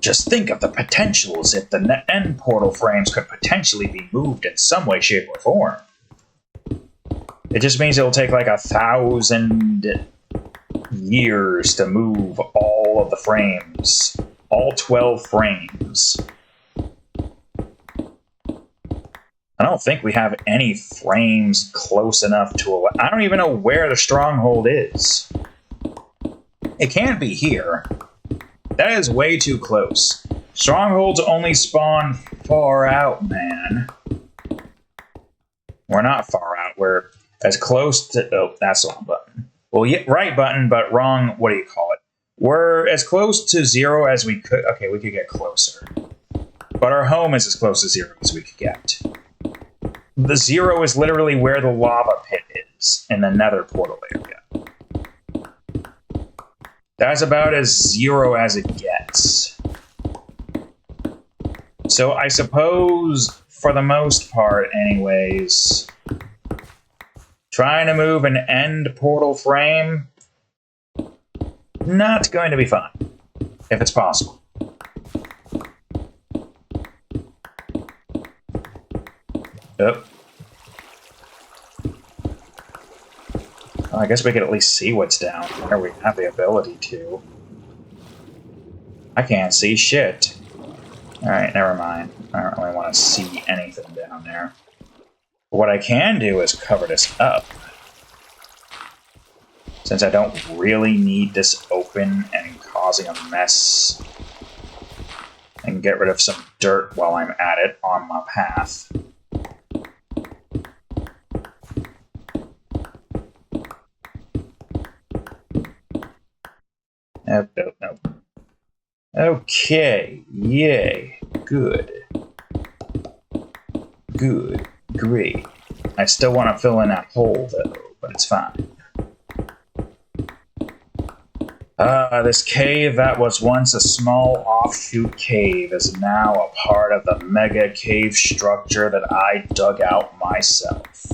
Just think of the potentials if the end portal frames could potentially be moved in some way, shape, or form. It just means it'll take like 1,000 years to move all of the frames. All 12 frames. I don't think we have any frames close enough to... I don't even know where the stronghold is. It can't be here. That is way too close. Strongholds only spawn far out, man. We're not far out. We're as close to... Oh, that's the wrong button. Well, yeah, right button, but wrong... What do you call it? We're as close to 0 as we could... Okay, we could get closer. But our home is as close to 0 as we could get. The 0 is literally where the lava pit is in the nether portal area. That's about as 0 as it gets. So I suppose, for the most part anyways, trying to move an end portal frame, not going to be fun, if it's possible. Oh. Well, I guess we could at least see what's down there. We have the ability to. I can't see shit. Alright, never mind. I don't really want to see anything down there. But what I can do is cover this up. Since I don't really need this open and causing a mess. And get rid of some dirt while I'm at it on my path. Nope, nope, nope. Okay, yay, good. Good, great. I still want to fill in that hole, though. but it's fine. This cave that was once a small offshoot cave is now a part of the mega cave structure that I dug out myself.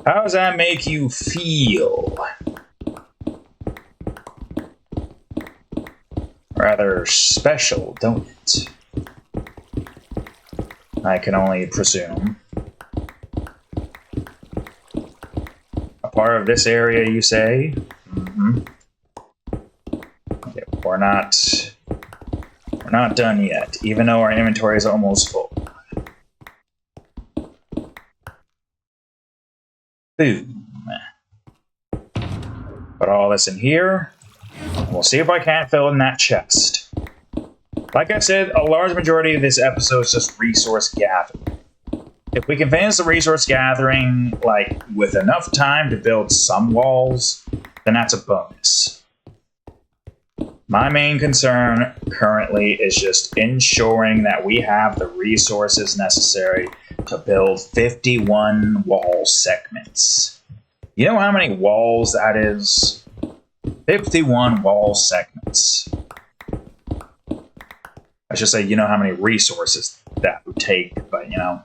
How does that make you feel? Rather special, don't it? I can only presume. A part of this area, you say? Mm-hmm. Okay, we're not done yet, even though our inventory is almost full. Boom. Put all this in here. We'll see if I can't fill in that chest. Like I said, a large majority of this episode is just resource gathering. If we can finish the resource gathering, like, with enough time to build some walls, then that's a bonus. My main concern currently is just ensuring that we have the resources necessary to build 51 wall segments. You know how many walls that is? 51 wall segments. I should say, you know how many resources that would take, but you know.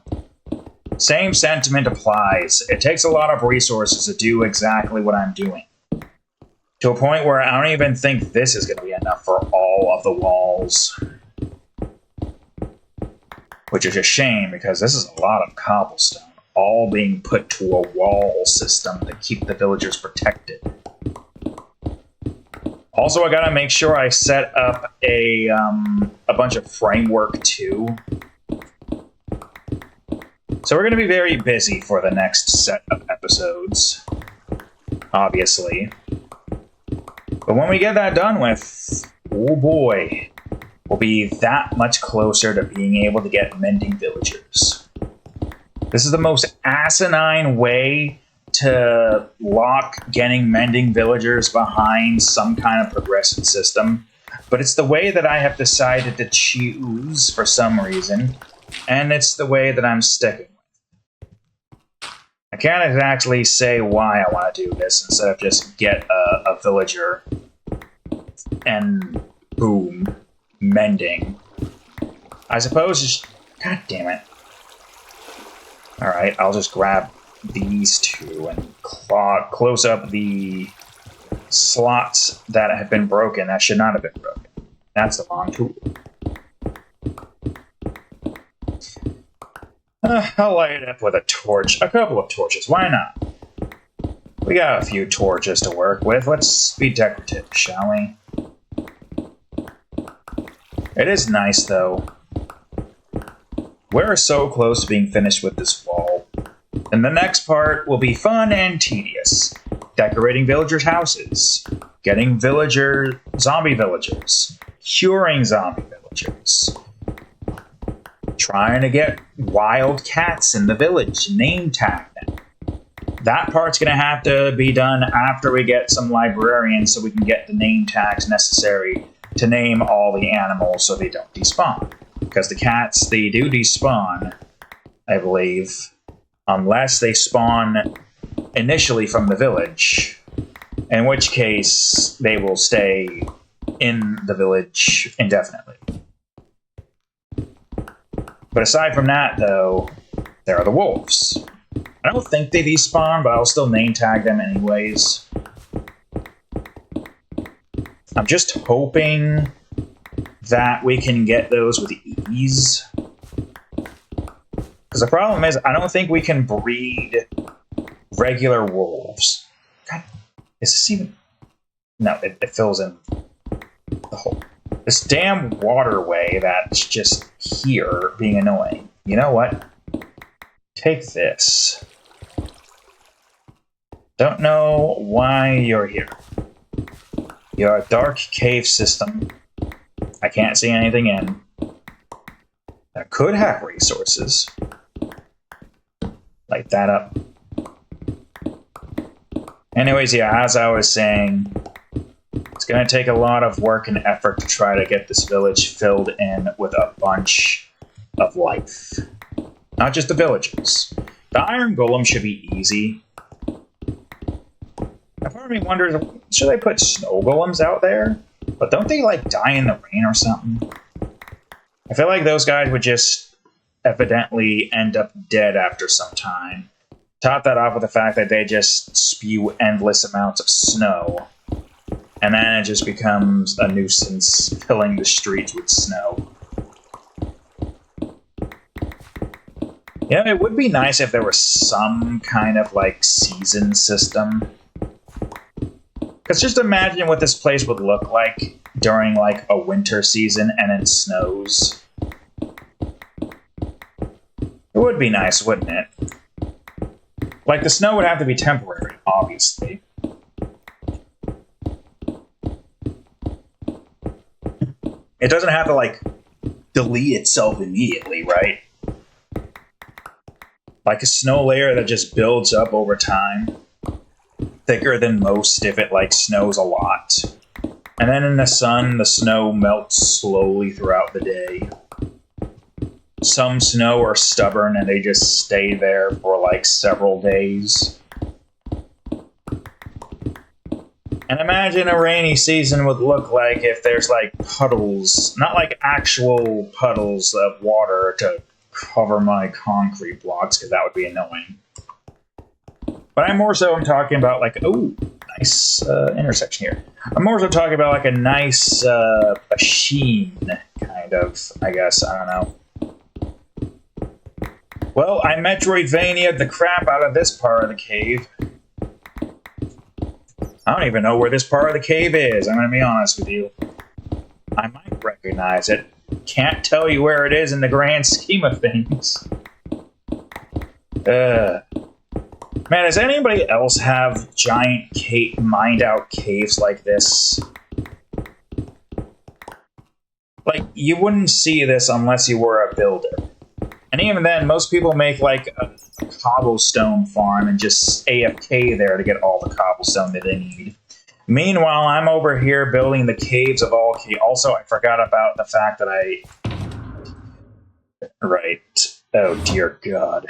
Same sentiment applies. It takes a lot of resources to do exactly what I'm doing. To a point where I don't even think this is going to be enough for all of the walls. Which is a shame, because this is a lot of cobblestone, all being put to a wall system to keep the villagers protected. Also, I gotta make sure I set up a bunch of framework too. So we're gonna be very busy for the next set of episodes, obviously. But when we get that done with, oh boy, we'll be that much closer to being able to get mending villagers. This is the most asinine way to lock getting mending villagers behind some kind of progression system, but it's the way that I have decided to choose for some reason, and it's the way that I'm sticking with. I can't exactly say why I want to do this instead of just get a villager and boom, mending. I suppose just, god damn it. Alright, I'll just grab these two and close up the slots that have been broken. That should not have been broken. That's the wrong tool. I'll light it up with a torch. A couple of torches. Why not? We got a few torches to work with. Let's be decorative, shall we? It is nice, though. We're so close to being finished with this wall. And the next part will be fun and tedious. Decorating villagers' houses. Getting zombie villagers. Curing zombie villagers. Trying to get wild cats in the village. Name tag them. That part's going to have to be done after we get some librarians so we can get the name tags necessary to name all the animals so they don't despawn. Because the cats, they do despawn, I believe, unless they spawn initially from the village, in which case they will stay in the village indefinitely. But aside from that, though, there are the wolves. I don't think they despawn, but I'll still name tag them anyways. I'm just hoping that we can get those with ease. Because the problem is, I don't think we can breed regular wolves. God, is this even... No, it fills in the hole. This damn waterway that's just here being annoying. You know what? Take this. Don't know why you're here. You're a dark cave system. I can't see anything in. That could have resources. Light that up. Anyways, yeah, as I was saying, it's going to take a lot of work and effort to try to get this village filled in with a bunch of life. Not just the villagers. The iron golem should be easy. Now, part of me wonders, should I put snow golems out there? But don't they, like, die in the rain or something? I feel like those guys would just evidently end up dead after some time. Top that off with the fact that they just spew endless amounts of snow. And then it just becomes a nuisance filling the streets with snow. Yeah, it would be nice if there was some kind of, like, season system. Because just imagine what this place would look like during, like, a winter season and it snows. It would be nice, wouldn't it? Like, the snow would have to be temporary, obviously. It doesn't have to, like, delete itself immediately, right? Like a snow layer that just builds up over time. Thicker than most if it, like, snows a lot. And then in the sun, the snow melts slowly throughout the day. Some snow are stubborn and they just stay there for, like, several days. And imagine a rainy season would look like if there's, like, puddles, not like actual puddles of water to cover my concrete blocks, because that would be annoying. But I'm talking about, like, oh, nice intersection here. I'm more so talking about, like, a nice a sheen, kind of, I guess, I don't know. Well, I Metroidvania'd the crap out of this part of the cave. I don't even know where this part of the cave is, I'm gonna be honest with you. I might recognize it. Can't tell you where it is in the grand scheme of things. Man, does anybody else have giant mined-out caves like this? Like, you wouldn't see this unless you were a builder. And even then, most people make, like, a cobblestone farm and just AFK there to get all the cobblestone that they need. Meanwhile, I'm over here building the caves of all caves. Also, I forgot about the fact that Right. Oh, dear God.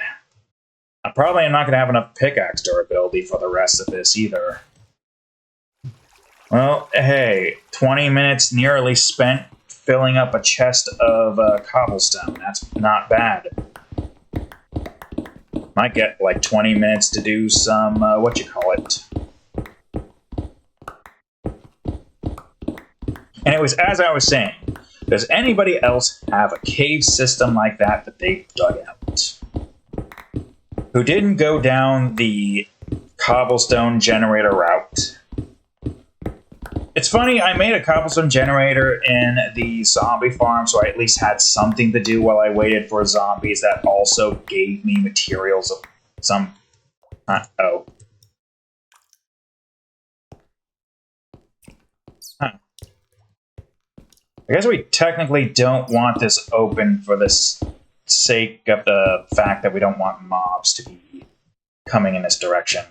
I probably am not going to have enough pickaxe durability for the rest of this, either. Well, hey, 20 minutes nearly spent filling up a chest of cobblestone. That's not bad. Might get like 20 minutes to do some, And it was as I was saying, does anybody else have a cave system like that that they've dug out? Who didn't go down the cobblestone generator route? It's funny, I made a cobblestone generator in the zombie farm, so I at least had something to do while I waited for zombies that also gave me materials of some... oh. Huh. I guess we technically don't want this open for the sake of the fact that we don't want mobs to be coming in this direction.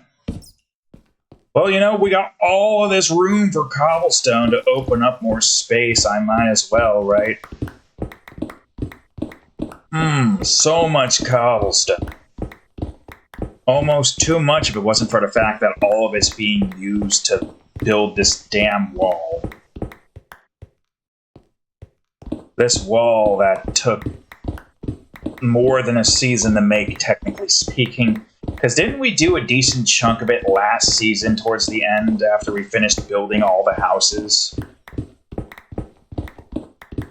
Well, you know, we got all of this room for cobblestone to open up more space. I might as well, right? So much cobblestone. Almost too much if it wasn't for the fact that all of it's being used to build this damn wall. This wall that took more than a season to make, technically speaking. Because didn't we do a decent chunk of it last season towards the end after we finished building all the houses?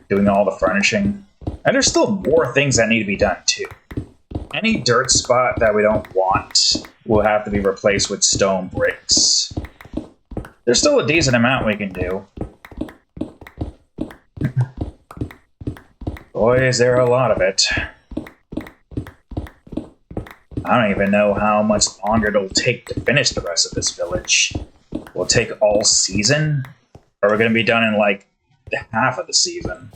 Doing all the furnishing? And there's still more things that need to be done too. Any dirt spot that we don't want will have to be replaced with stone bricks. There's still a decent amount we can do. Boy, is there a lot of it. I don't even know how much longer it'll take to finish the rest of this village. Will it take all season? Or are we going to be done in, like, half of the season?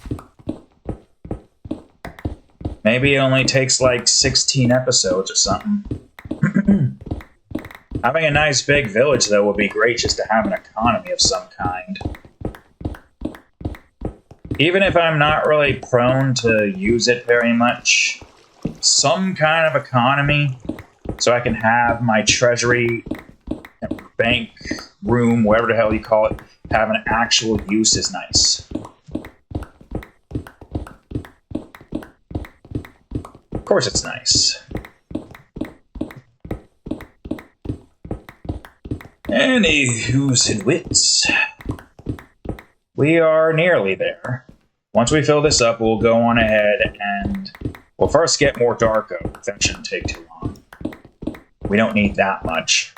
Maybe it only takes, like, 16 episodes or something. Having a nice big village, though, would be great just to have an economy of some kind. Even if I'm not really prone to use it very much, some kind of economy so I can have my treasury bank room, whatever the hell you call it, have an actual use is nice. Of course it's nice. Anywho's and wits. We are nearly there. Once we fill this up, we'll go on ahead and we'll first get more dark oak. That shouldn't take too long. We don't need that much.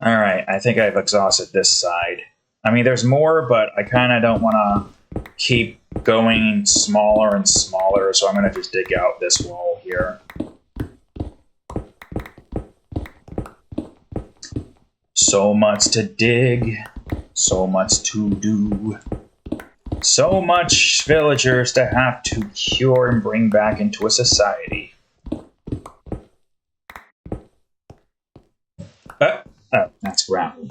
Alright, I think I've exhausted this side. I mean, there's more, but I kind of don't want to keep going smaller and smaller, so I'm going to just dig out this wall here. So much to dig, so much to do. So much villagers to have to cure and bring back into a society. Oh, that's gravel.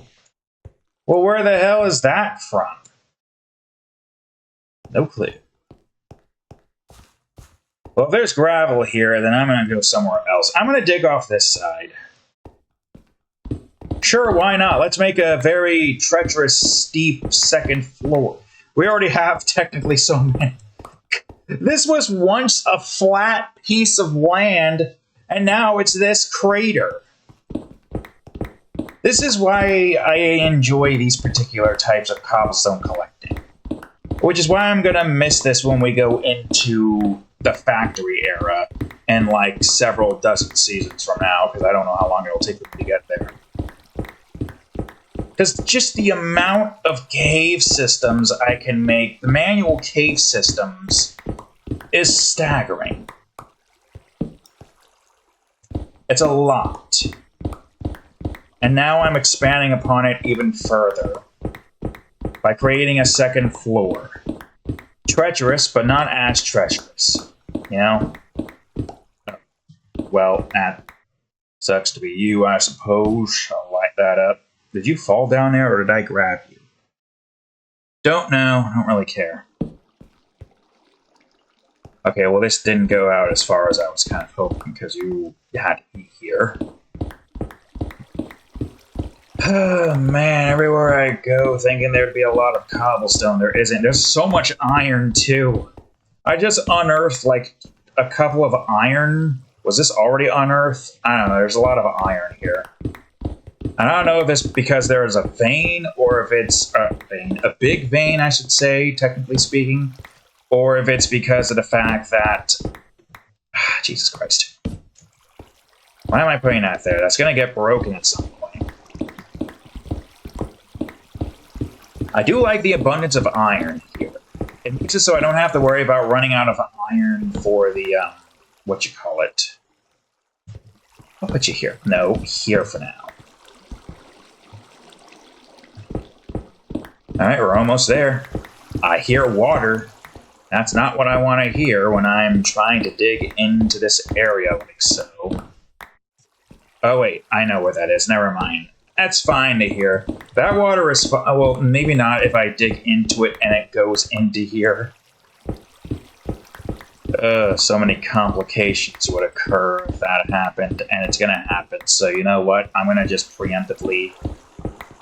Well, where the hell is that from? No clue. Well, if there's gravel here, then I'm going to go somewhere else. I'm going to dig off this side. Sure, why not? Let's make a very treacherous, steep second floor. We already have technically so many. This was once a flat piece of land, and now it's this crater. This is why I enjoy these particular types of cobblestone collecting. Which is why I'm going to miss this when we go into the factory era in like several dozen seasons from now, because I don't know how long it'll take me to get there. Because just the amount of cave systems I can make, the manual cave systems, is staggering. It's a lot. And now I'm expanding upon it even further by creating a second floor. Treacherous, but not as treacherous. You know? Well, that sucks to be you, I suppose. I'll light that up. Did you fall down there, or did I grab you? Don't know. I don't really care. Okay, well, this didn't go out as far as I was kind of hoping, because you had to be here. Oh, man, everywhere I go thinking there'd be a lot of cobblestone. There isn't. There's so much iron, too. I just unearthed, like, a couple of iron. Was this already unearthed? I don't know. There's a lot of iron here. I don't know if it's because there is a vein, or if it's a big vein, I should say, technically speaking, or if it's because of the fact that... Jesus Christ. Why am I putting that there? That's going to get broken at some point. I do like the abundance of iron here. It makes it so I don't have to worry about running out of iron for the, what you call it. I'll put you here. No, here for now. Alright, we're almost there. I hear water. That's not what I want to hear when I'm trying to dig into this area like so. Oh wait, I know where that is. Never mind. That's fine to hear. That water is fine. Well, maybe not if I dig into it and it goes into here. So many complications would occur if that happened, and it's gonna happen. So you know what? I'm gonna just preemptively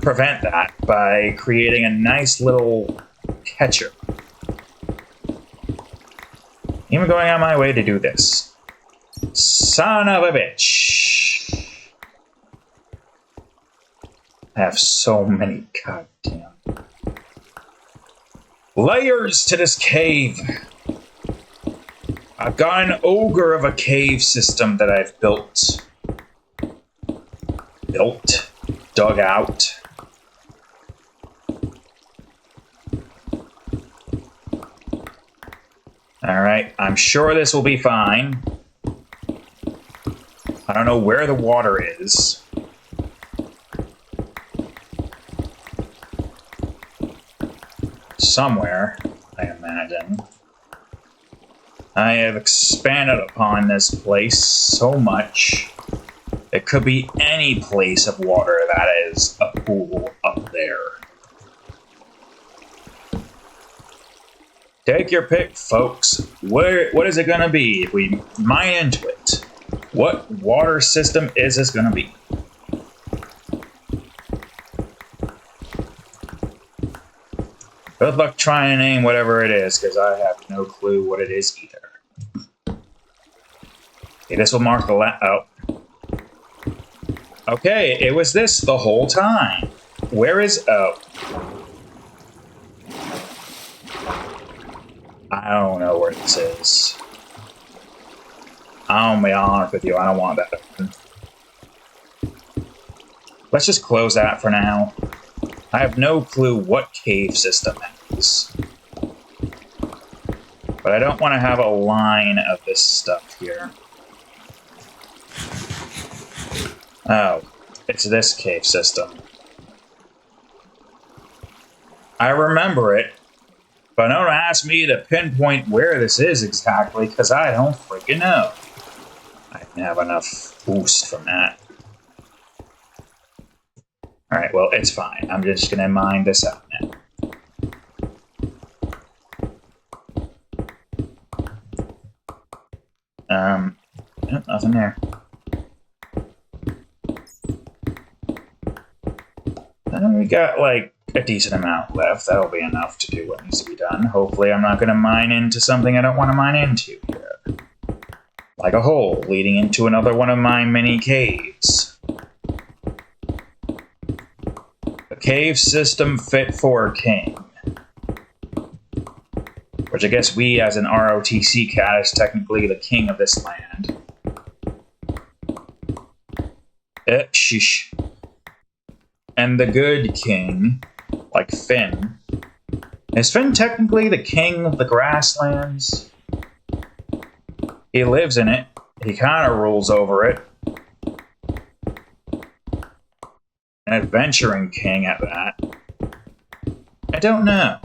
prevent that by creating a nice little catcher. Even going on my way to do this. Son of a bitch. I have so many goddamn layers to this cave. I've got an ogre of a cave system that I've built. Dug out. Alright, I'm sure this will be fine. I don't know where the water is. Somewhere, I imagine. I have expanded upon this place so much. It could be any place of water that is a pool up there. Take your pick, folks. What is it going to be if we mine into it? What water system is this going to be? Good luck trying to name whatever it is, because I have no clue what it is either. Okay, this will mark the oh. Okay, it was this the whole time. Where is... oh. I don't know where this is. I'll be honest with you, I don't want that open. Let's just close that for now. I have no clue what cave system it is. But I don't want to have a line of this stuff here. Oh, it's this cave system. I remember it, but don't ask me to pinpoint where this is exactly, because I don't freaking know. I didn't have enough boost from that. Alright, well, it's fine. I'm just gonna mine this out now. Nothing there. We got, like, a decent amount left. That'll be enough to do what needs to be done. Hopefully I'm not gonna mine into something I don't want to mine into here. Like a hole leading into another one of my mini caves. A cave system fit for a king. Which I guess we, as an ROTC cat, is technically the king of this land. Sheesh. And the good king, like Finn. Is Finn technically the king of the grasslands? He lives in it. He kind of rules over it. An adventuring king at that. I don't know.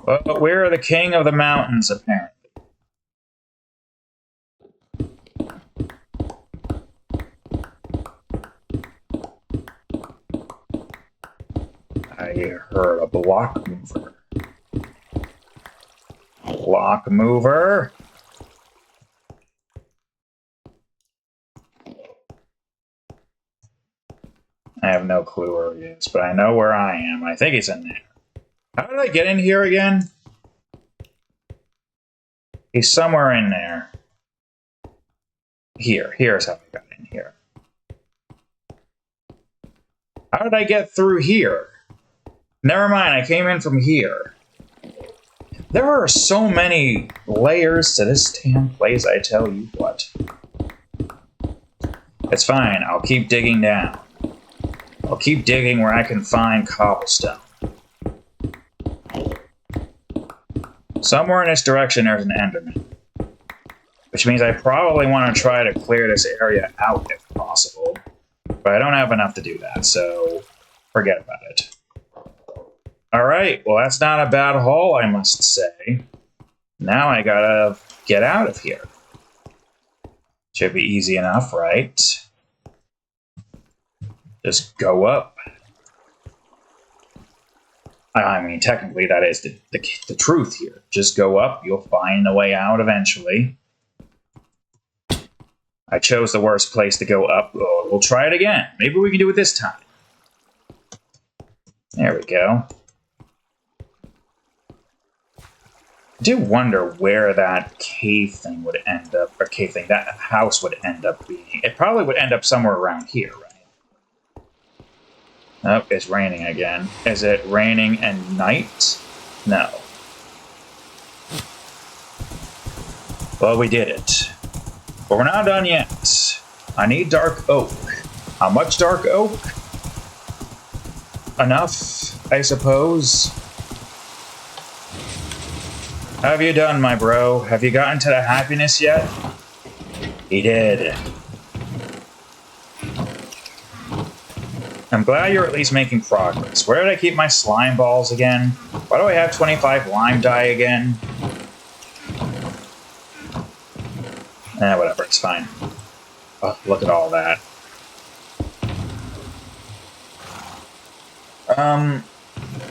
But we're the king of the mountains, apparently. I heard a block mover. Block mover. I have no clue where he is, but I know where I am. I think he's in there. How did I get in here again? He's somewhere in there. Here's how I got in here. How did I get through here? Never mind, I came in from here. There are so many layers to this damn place, I tell you what. It's fine, I'll keep digging down. I'll keep digging where I can find cobblestone. Somewhere in this direction there's an enderman. Which means I probably want to try to clear this area out if possible. But I don't have enough to do that, so forget about it. Alright, well that's not a bad haul, I must say. Now I gotta get out of here. Should be easy enough, right? Just go up. I mean, technically that is the truth here. Just go up, you'll find a way out eventually. I chose the worst place to go up. Oh, we'll try it again. Maybe we can do it this time. There we go. I do wonder where that cave thing would end up, or cave thing, that house would end up being. It probably would end up somewhere around here, right? Oh, it's raining again. Is it raining at night? No. Well, we did it. But we're not done yet. I need dark oak. How much dark oak? Enough, I suppose. How have you done, my bro? Have you gotten to the happiness yet? He did. I'm glad you're at least making progress. Where did I keep my slime balls again? Why do I have 25 lime dye again? Whatever, it's fine. Oh, look at all that.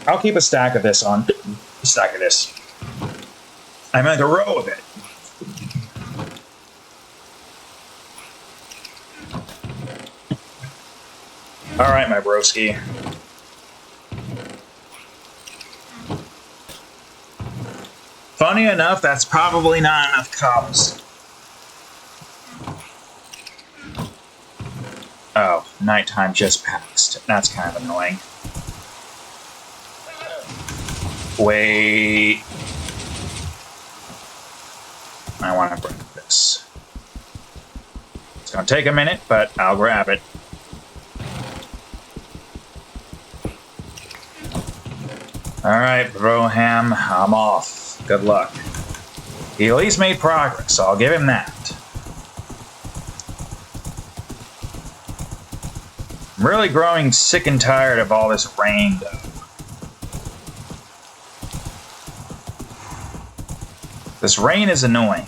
I'll keep a stack of this on. A stack of this. I meant a row of it. All right, my broski. Funny enough, that's probably not enough cobblestone. Oh, nighttime just passed. That's kind of annoying. Wait. I want to break this. It's going to take a minute, but I'll grab it. Alright, Broham, I'm off. Good luck. He at least made progress, so I'll give him that. I'm really growing sick and tired of all this rain, though. This rain is annoying.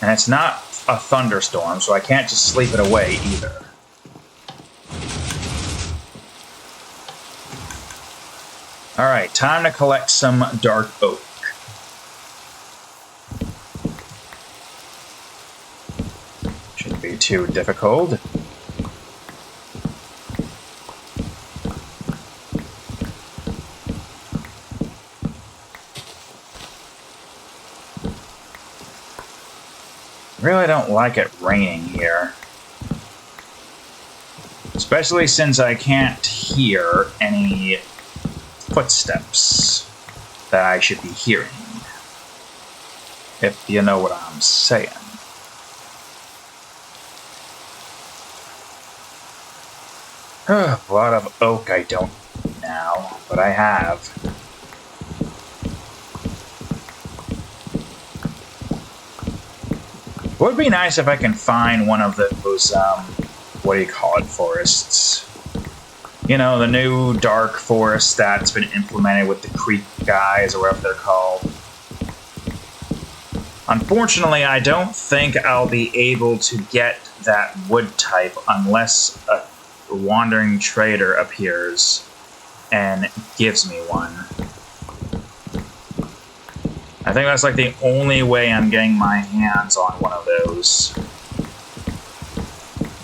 And it's not a thunderstorm, so I can't just sleep it away either. Alright, time to collect some dark oak. Shouldn't be too difficult. Really don't like it raining here. Especially since I can't hear any footsteps that I should be hearing. If you know what I'm saying. A lot of oak I don't need now, but I have. It would be nice if I can find one of those, what do you call it, forests. You know, the new dark forest that's been implemented with the creek guys, or whatever they're called. Unfortunately, I don't think I'll be able to get that wood type unless a wandering trader appears and gives me one. I think that's like the only way I'm getting my hands on one of those.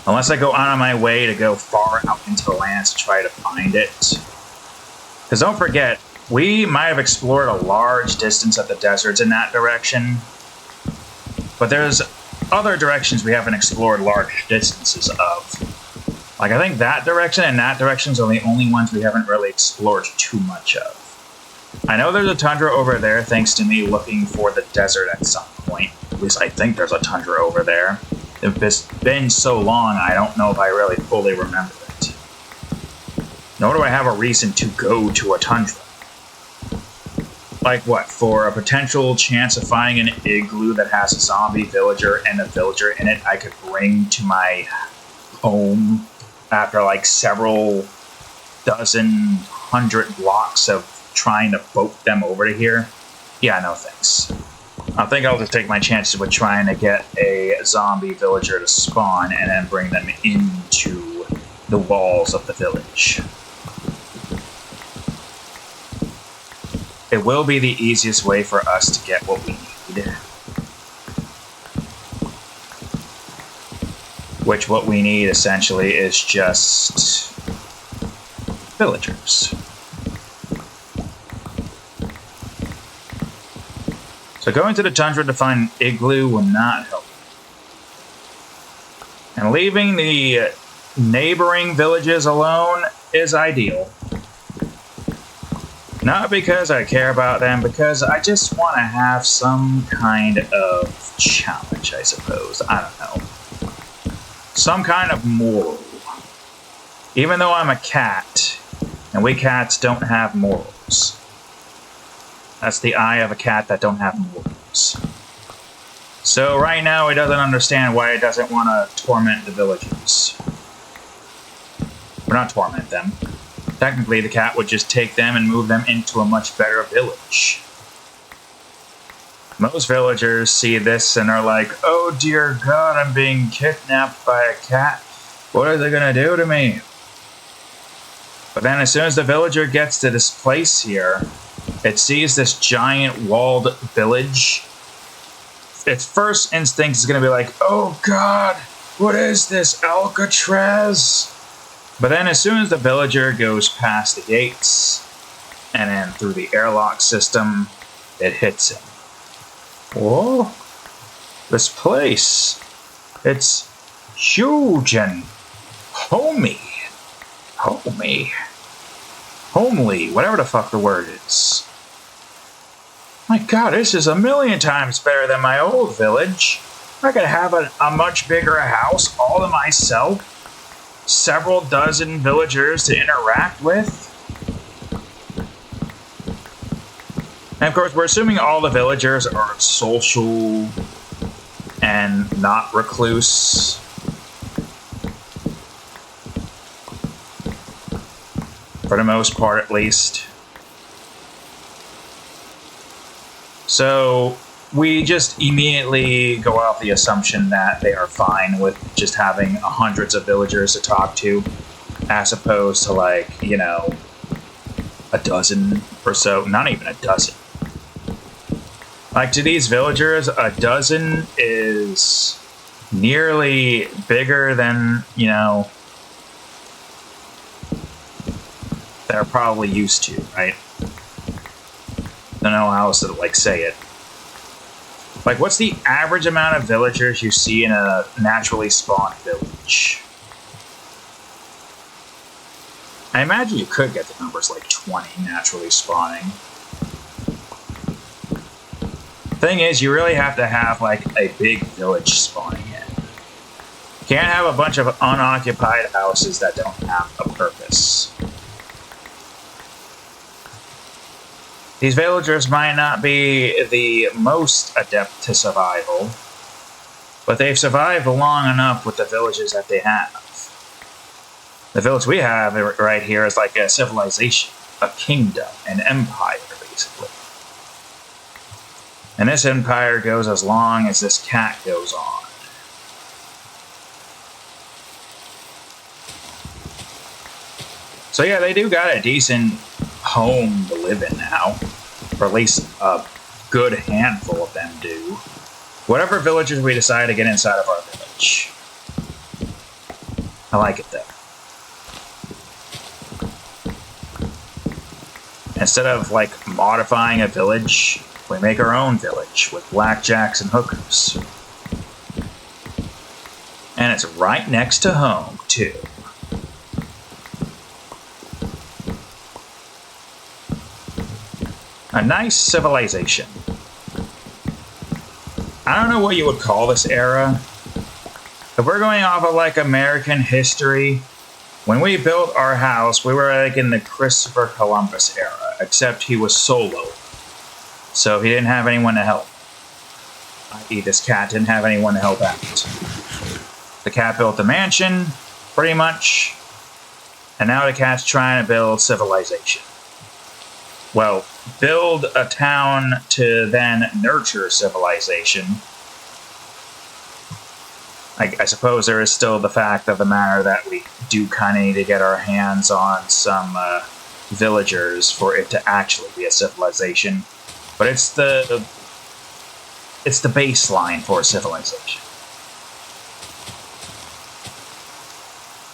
Unless I go out of my way to go far out into the lands to try to find it. Because don't forget, we might have explored a large distance of the deserts in that direction. But there's other directions we haven't explored large distances of. Like, I think that direction and that direction are the only ones we haven't really explored too much of. I know there's a tundra over there thanks to me looking for the desert at some point. At least I think there's a tundra over there. It's been so long, I don't know if I really fully remember it. Nor do I have a reason to go to a tundra. Like what, for a potential chance of finding an igloo that has a zombie villager and a villager in it I could bring to my home after like several dozen, 100 blocks of trying to boat them over to here? Yeah, no thanks. I think I'll just take my chances with trying to get a zombie villager to spawn and then bring them into the walls of the village. It will be the easiest way for us to get what we need. Which what we need essentially is just villagers. So going to the tundra to find an igloo will not help. And leaving the neighboring villages alone is ideal. Not because I care about them, because I just want to have some kind of challenge, I suppose. I don't know. Some kind of moral. Even though I'm a cat, and we cats don't have morals. That's the eye of a cat that don't have morals. So right now he doesn't understand why he doesn't want to torment the villagers. Or not torment them. Technically the cat would just take them and move them into a much better village. Most villagers see this and are like, oh dear God, I'm being kidnapped by a cat. What are they gonna do to me? But then as soon as the villager gets to this place here, it sees this giant walled village. Its first instinct is going to be like, oh god, what is this, Alcatraz? But then as soon as the villager goes past the gates and then through the airlock system, it hits him. Whoa, this place, it's huge and homey, homely, whatever the fuck the word is. My god, this is a million times better than my old village. I could have a much bigger house all to myself, several dozen villagers to interact with. And of course, we're assuming all the villagers are social and not recluse. For the most part, at least. So we just immediately go off the assumption that they are fine with just having hundreds of villagers to talk to, as opposed to, like, you know, a dozen or so. Not even a dozen. Like, to these villagers, a dozen is nearly bigger than, you know, they're probably used to, right? Don't know how else to, like, say it. Like, what's the average amount of villagers you see in a naturally spawned village? I imagine you could get the numbers like 20 naturally spawning. Thing is, you really have to have, like, a big village spawning in. You can't have a bunch of unoccupied houses that don't have a purpose. These villagers might not be the most adept to survival, but they've survived long enough with the villages that they have. The village we have right here is like a civilization, a kingdom, an empire, basically. And this empire goes as long as this cat goes on. So yeah, they do got a decent home to live in now. Or at least a good handful of them do. Whatever villagers we decide to get inside of our village. I like it though. Instead of, like, modifying a village, we make our own village with blackjacks and hookers. And it's right next to home, too. A nice civilization. I don't know what you would call this era. If we're going off of, like, American history, when we built our house, we were, like, in the Christopher Columbus era, except he was solo. So he didn't have anyone to help. I.e., this cat didn't have anyone to help out. The cat built the mansion, pretty much, and now the cat's trying to build civilization. Well, build a town to then nurture civilization. I suppose there is still the fact of the matter that we do kind of need to get our hands on some villagers for it to actually be a civilization. But it's the baseline for a civilization.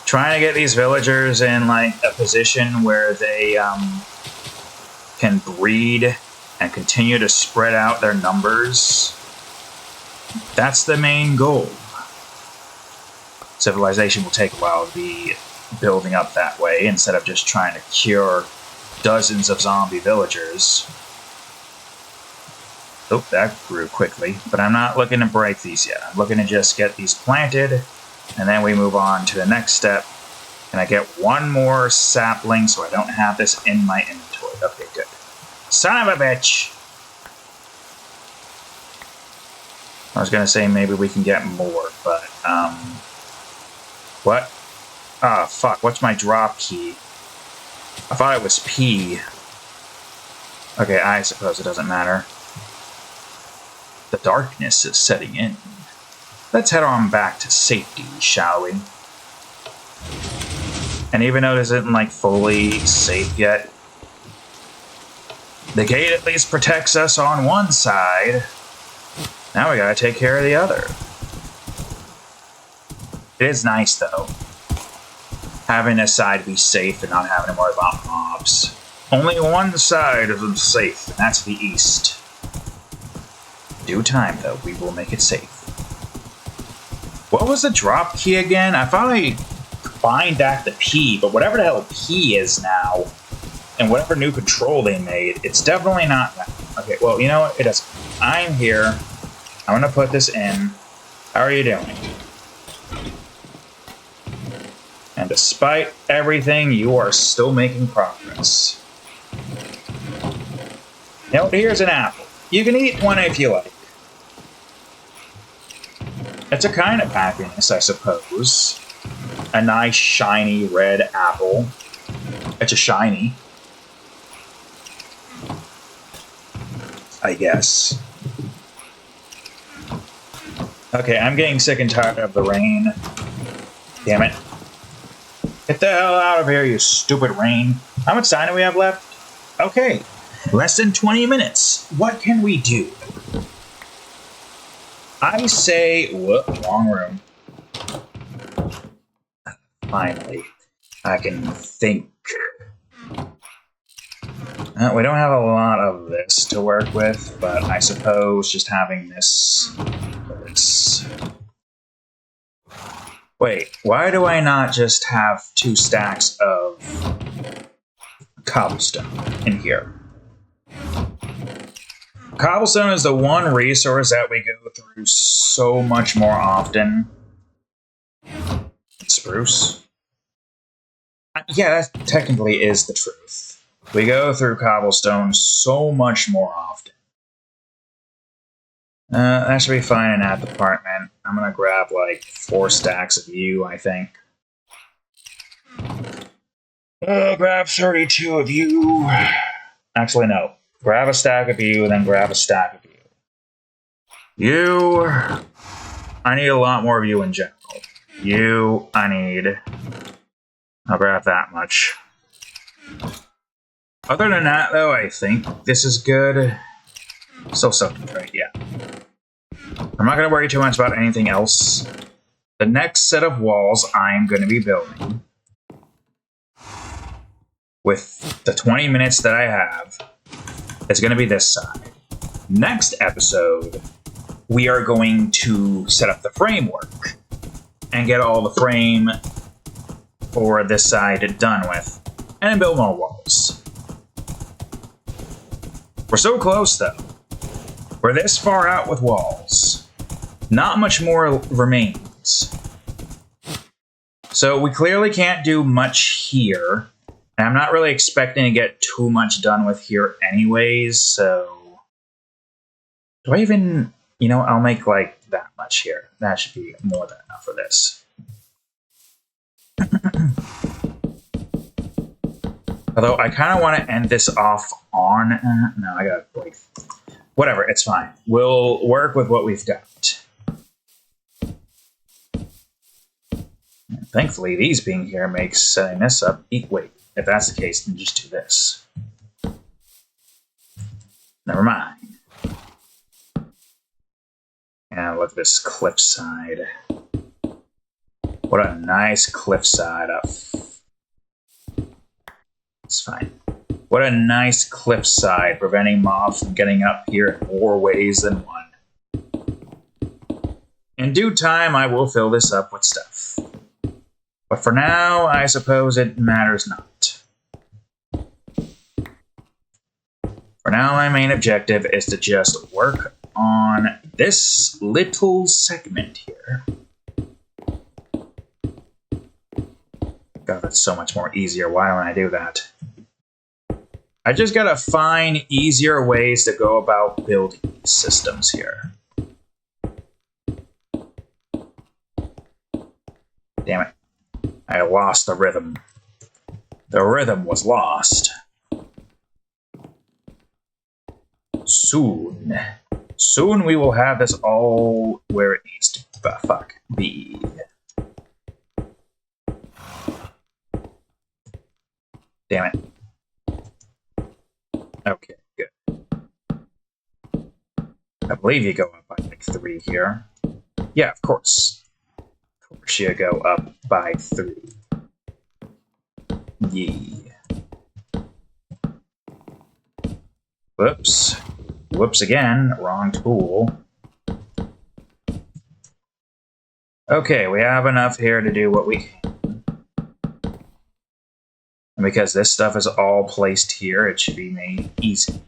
Trying to get these villagers in, like, a position where they can breed and continue to spread out their numbers. That's the main goal. Civilization will take a while to be building up that way instead of just trying to cure dozens of zombie villagers. Oh, that grew quickly. But I'm not looking to break these yet. I'm looking to just get these planted, and then we move on to the next step. And I get one more sapling so I don't have this in my inventory. Okay, good. Son of a bitch! I was gonna say maybe we can get more, but, what? Ah, fuck, what's my drop key? I thought it was P. Okay, I suppose it doesn't matter. The darkness is setting in. Let's head on back to safety, shall we? And even though this isn't like fully safe yet, the gate at least protects us on one side. Now we gotta take care of the other. It is nice though, having this side be safe and not having to worry about mobs. Only one side is safe, and that's the east. Due time though, we will make it safe. What was the drop key again? I thought I combined back the P, but whatever the hell P is now, and whatever new control they made, it's definitely not that. Okay, well, you know what? It doesn't. I'm here. I'm gonna put this in. How are you doing? And despite everything, you are still making progress. Now, here's an apple. You can eat one if you like. It's a kind of happiness, I suppose. A nice, shiny red apple. It's a shiny. I guess. Okay, I'm getting sick and tired of the rain. Damn it. Get the hell out of here, you stupid rain. How much time do we have left? Okay, less than 20 minutes. What can we do? I say, whoop, wrong room. Finally, I can think. We don't have a lot of this to work with, but I suppose just having this. Wait, why do I not just have 2 stacks of cobblestone in here? Cobblestone is the one resource that we go through so much more often. Spruce? Yeah, that technically is the truth. We go through cobblestone so much more often. That should be fine in that department. I'm gonna grab like 4 stacks of you, I think. Grab 32 of you. Actually, no. Grab a stack of you, and then grab a stack of you. You... I need a lot more of you in general. You, I need... I'll grab that much. Other than that, though, I think this is good. Still something, right? Yeah. I'm not going to worry too much about anything else. The next set of walls I'm going to be building, with the 20 minutes that I have, is going to be this side. Next episode, we are going to set up the framework and get all the frame for this side done with, and then build more walls. We're so close, though. We're this far out with walls. Not much more remains. So we clearly can't do much here. And I'm not really expecting to get too much done with here anyways, so... Do I even... You know, I'll make like that much here. That should be more than enough for this. Although I kind of want to end this off on... no, I got like... Whatever, it's fine. We'll work with what we've got. And thankfully, these being here makes setting this up... Wait, if that's the case, then just do this. Never mind. And look at this cliffside. What a nice cliffside up. It's fine. What a nice cliffside, preventing mobs from getting up here in more ways than one. In due time, I will fill this up with stuff. But for now, I suppose it matters not. For now, my main objective is to just work on this little segment here. God, that's so much more easier. Why don't I do that? I just gotta find easier ways to go about building these systems here. Damn it. I lost the rhythm. The rhythm was lost. Soon. Soon we will have this all where it needs to be. Damn it. Okay, good. I believe you go up by like 3 here. Yeah, of course. Of course you go up by 3. Yeah. Whoops. Whoops again. Wrong tool. Okay, we have enough here to do what we can. And because this stuff is all placed here, it should be made easy.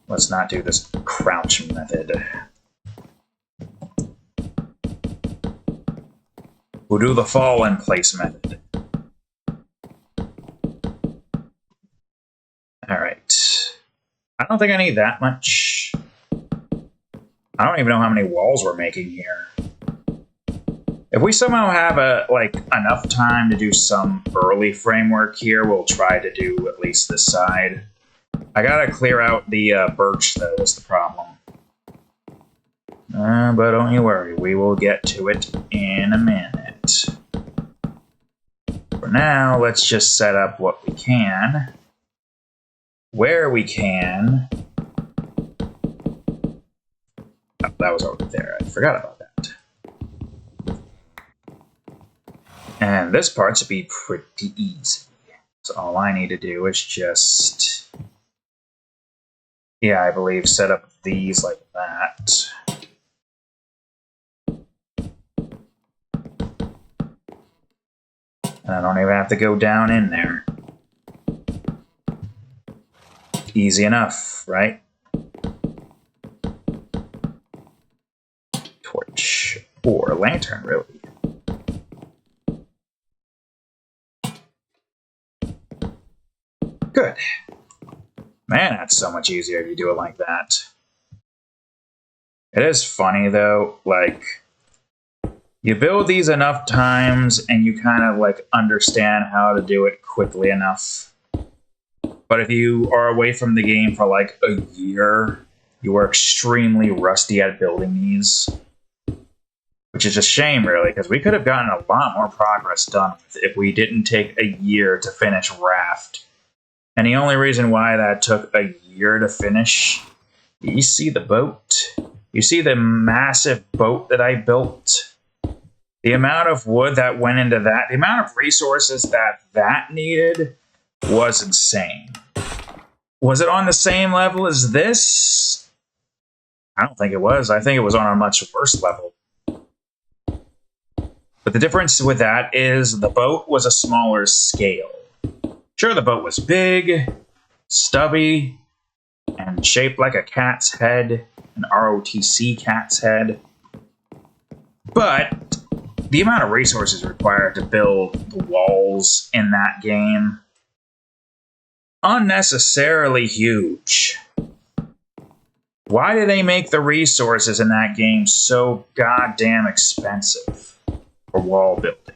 Let's not do this crouch method. We'll do the fall in place method. Alright. I don't think I need that much. I don't even know how many walls we're making here. If we somehow have enough time to do some early framework here, we'll try to do at least this side. I gotta clear out the birch, though, is the problem. But don't you worry, we will get to it in a minute. For now, let's just set up what we can. Where we can. Oh, that was over there. I forgot about that. And this part should be pretty easy. So all I need to do is just... yeah, I believe set up these like that. And I don't even have to go down in there. Easy enough, right? Torch. Or lantern, really. Good. Man, that's so much easier if you do it like that. It is funny, though, like... you build these enough times and you kind of understand how to do it quickly enough. But if you are away from the game for a year, you are extremely rusty at building these. Which is a shame, really, because we could have gotten a lot more progress done if we didn't take a year to finish Raft. And the only reason why that took a year to finish, you see the boat? You see the massive boat that I built? The amount of wood that went into that, the amount of resources that needed was insane. Was it on the same level as this? I don't think it was. I think it was on a much worse level. But the difference with that is the boat was a smaller scale. Sure, the boat was big, stubby, and shaped like a cat's head, an ROTC cat's head. But the amount of resources required to build the walls in that game, unnecessarily huge. Why do they make the resources in that game so goddamn expensive for wall building?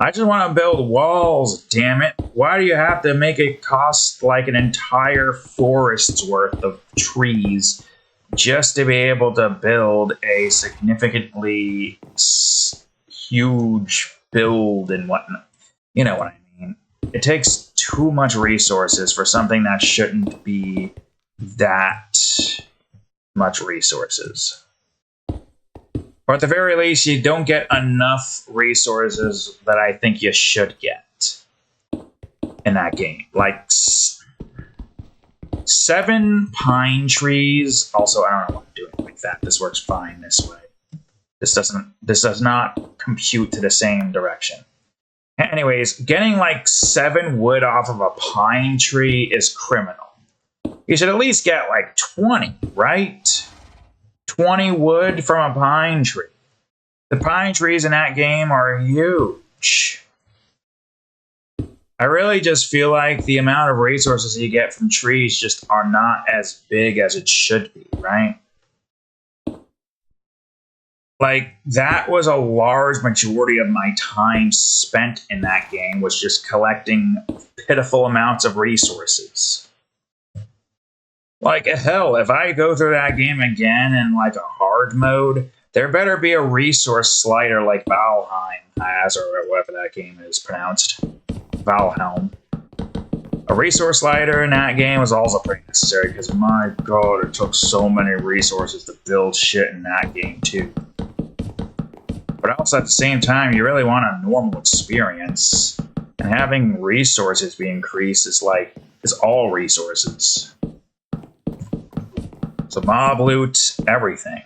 I just want to build walls, damn it. Why do you have to make it cost like an entire forest's worth of trees just to be able to build a significantly huge build and whatnot? You know what I mean. It takes too much resources for something that shouldn't be that much resources. Or at the very least, you don't get enough resources that I think you should get in that game. Like 7 pine trees. Also, I don't know what I'm doing like that. This works fine this way. This does not compute to the same direction. Anyways, getting 7 wood off of a pine tree is criminal. You should at least get 20, right? 20 wood from a pine tree. The pine trees in that game are huge. I really just feel like the amount of resources you get from trees just are not as big as it should be, right? That was a large majority of my time spent in that game, was just collecting pitiful amounts of resources. Hell, if I go through that game again in a hard mode, There better be a resource slider like Valheim has, or whatever that game is pronounced. Valhelm. A resource slider in that game was also pretty necessary, because my god, it took so many resources to build shit in that game too. But also at the same time, you really want a normal experience. And having resources be increased is all resources. So mob loot, everything.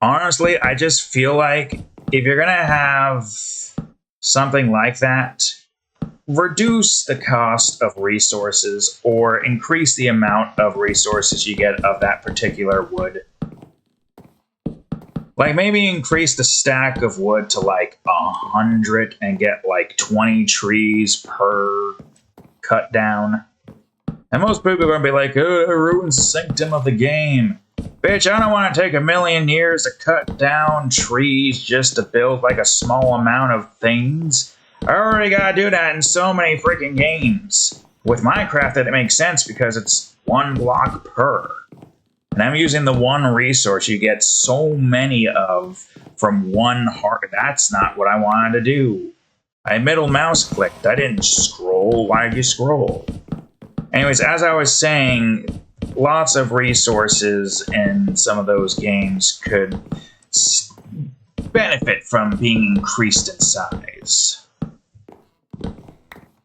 Honestly, I just feel like if you're gonna have something like that, reduce the cost of resources or increase the amount of resources you get of that particular wood. Like maybe increase the stack of wood to like 100 and get like 20 trees per cut down. And most people are going to be like, oh, it ruins the sanctum of the game. Bitch, I don't want to take 1,000,000 years to cut down trees just to build like a small amount of things. I already gotta do that in so many freaking games. With Minecraft, it makes sense because it's 1 block per. And I'm using the one resource you get so many of from one heart. That's not what I wanted to do. I middle mouse clicked. I didn't scroll. Why did you scroll? Anyways, as I was saying, lots of resources in some of those games could benefit from being increased in size.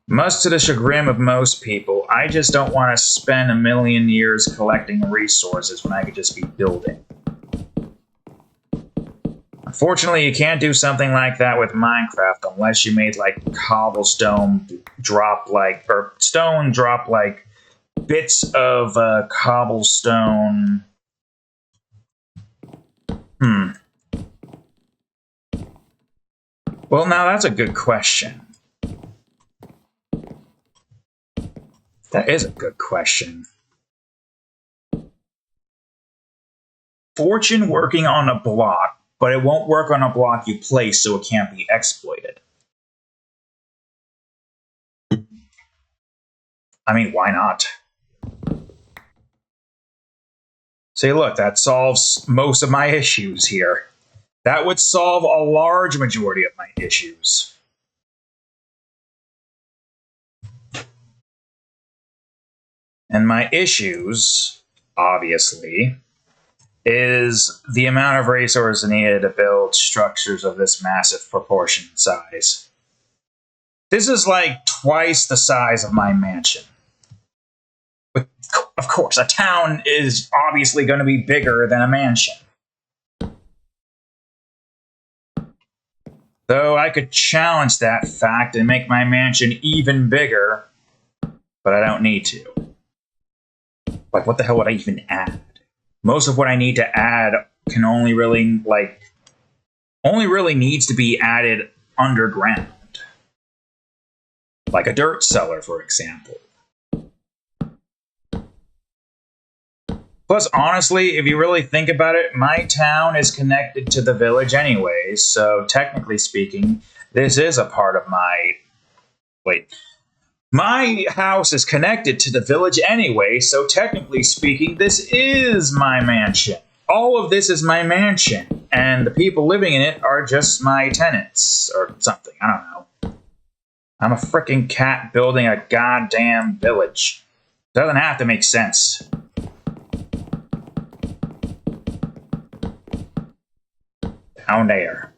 Much to the chagrin of most people, I just don't want to spend 1,000,000 years collecting resources when I could just be building. Unfortunately, you can't do something like that with Minecraft unless you made like cobblestone drop like, or stone drop like bits of cobblestone. Well, now that's a good question. That is a good question. Fortune working on a block, but it won't work on a block you place, so it can't be exploited. I mean, why not? See, look, that solves most of my issues here. That would solve a large majority of my issues. And my issues, obviously, is the amount of resources needed to build structures of this massive proportion size. This is like twice the size of my mansion. But of course, a town is obviously going to be bigger than a mansion. Though I could challenge that fact and make my mansion even bigger, but I don't need to. Like, what the hell would I even add? Most of what I need to add can only really needs to be added underground. Like a dirt cellar, for example. Plus, honestly, if you really think about it, my town is connected to the village anyways, so technically speaking, this is a part of my... Wait. My house is connected to the village anyway, so technically speaking, this is my mansion. All of this is my mansion, and the people living in it are just my tenants, or something, I don't know. I'm a freaking cat building a goddamn village. Doesn't have to make sense. Down there.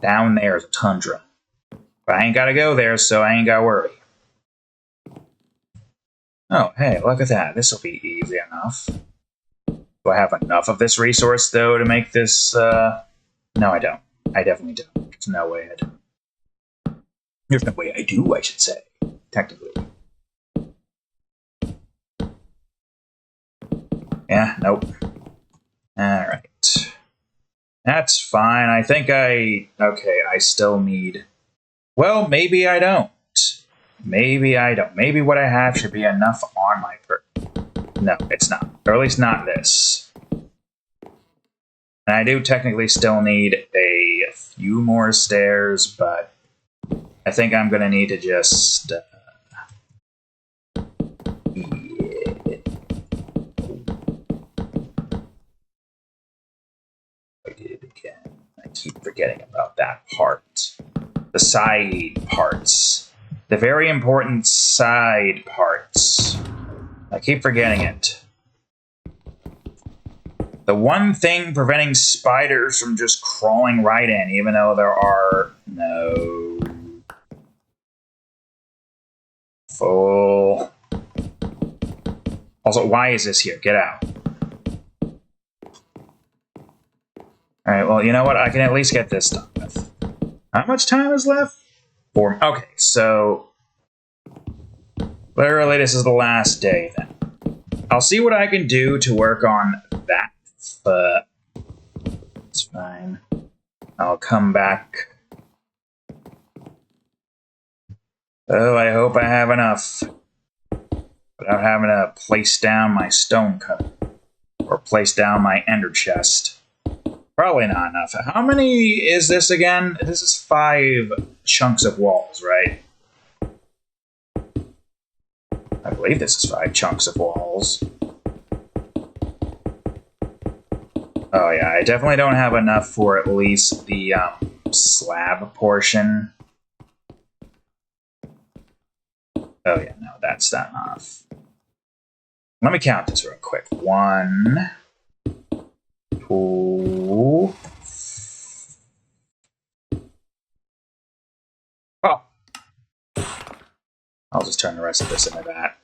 Down there is a tundra. But I ain't gotta go there, so I ain't gotta worry. Oh, hey, look at that. This'll be easy enough. Do I have enough of this resource, though, to make this, No, I don't. I definitely don't. There's no way I do. There's no way I do, I should say. Technically. Yeah, nope. Alright. That's fine. I think Okay, I still need... Well, maybe I don't. Maybe I don't. Maybe what I have should be enough on my No, it's not. Or at least not this. And I do technically still need a few more stairs, but I think I'm going to need to just... Keep forgetting about that part. The side parts. The very important side parts. I keep forgetting it. The one thing preventing spiders from just crawling right in, even though there are no... Full... Also, why is this here? Get out. Alright, well, you know what? I can at least get this done with. How much time is left? 4. Okay, so... Literally, this is the last day, then. I'll see what I can do to work on that, but... It's fine. I'll come back. Oh, I hope I have enough. Without having to place down my stone cutter. Or place down my ender chest. Probably not enough. How many is this again? This is 5 chunks of walls, right? I believe this is 5 chunks of walls. Oh yeah, I definitely don't have enough for at least the slab portion. Oh yeah, no, that's not enough. Let me count this real quick. 1, 2... Oh! I'll just turn the rest of this into that.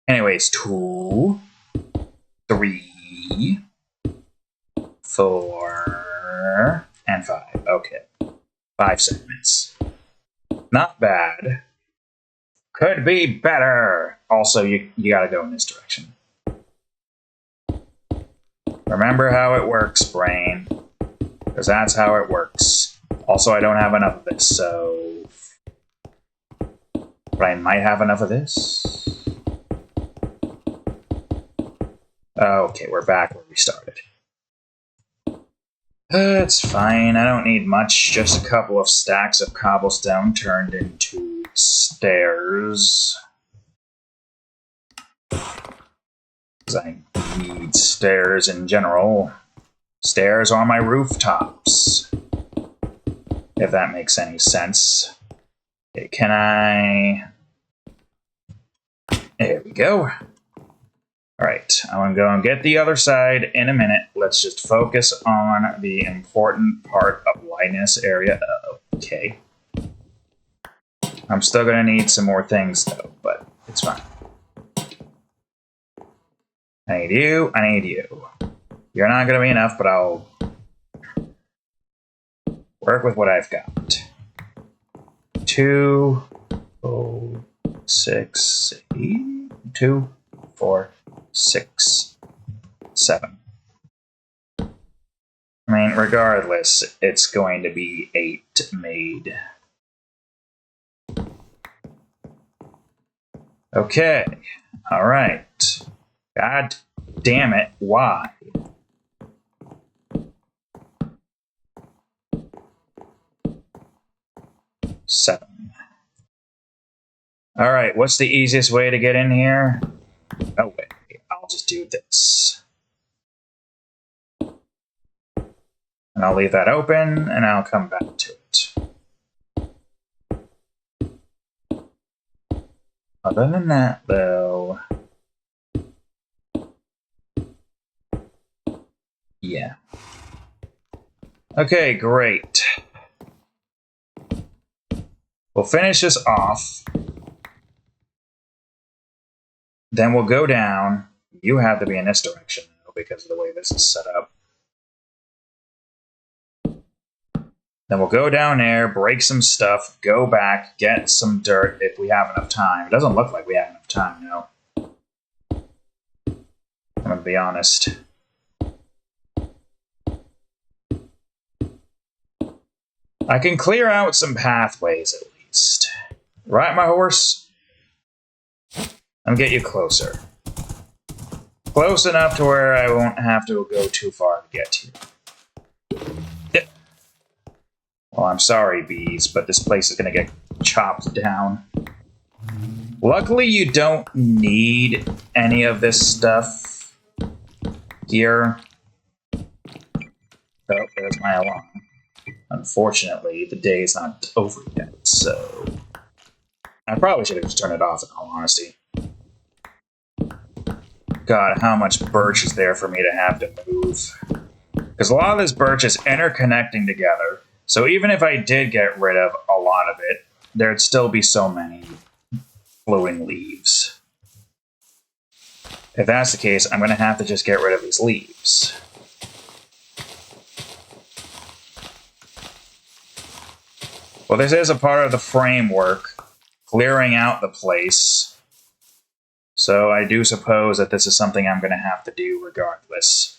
Anyways, 2, 3, 4, and 5. Okay. 5 segments. Not bad. Could be better. Also, you gotta go in this direction. Remember how it works, brain. Because that's how it works. Also, I don't have enough of this, so... But I might have enough of this. Okay, we're back where we started. It's fine, I don't need much. Just a couple of stacks of cobblestone turned into stairs. Because I need stairs in general. Stairs on my rooftops. If that makes any sense. Okay, can I... There we go. Alright, I'm going to go and get the other side in a minute. Let's just focus on the important part of lighting this area up. Okay. I'm still going to need some more things, though, but it's fine. I need you, I need you. You're not going to be enough, but I'll work with what I've got. 2, 6, 8, 2, 4, 6, 7. I mean, regardless, it's going to be 8 made. Okay, alright. God damn it, why? Seven. Alright, what's the easiest way to get in here? Oh, wait. I'll just do this. And I'll leave that open, and I'll come back to it. Other than that, though... Yeah. Okay, great. We'll finish this off. Then we'll go down. You have to be in this direction, though, because of the way this is set up. Then we'll go down there, break some stuff, go back, get some dirt if we have enough time. It doesn't look like we have enough time, no. I'm gonna be honest. I can clear out some pathways, at least. Right, my horse? I'll get you closer. Close enough to where I won't have to go too far to get to you. Yeah. Well, I'm sorry, bees, but this place is going to get chopped down. Luckily, you don't need any of this stuff here. Oh, there's my alarm. Unfortunately, the day is not over yet, so... I probably should have just turned it off, in all honesty. God, how much birch is there for me to have to move? Because a lot of this birch is interconnecting together, so even if I did get rid of a lot of it, there'd still be so many flowing leaves. If that's the case, I'm going to have to just get rid of these leaves. Well, this is a part of the framework, clearing out the place. So I do suppose that this is something I'm going to have to do regardless.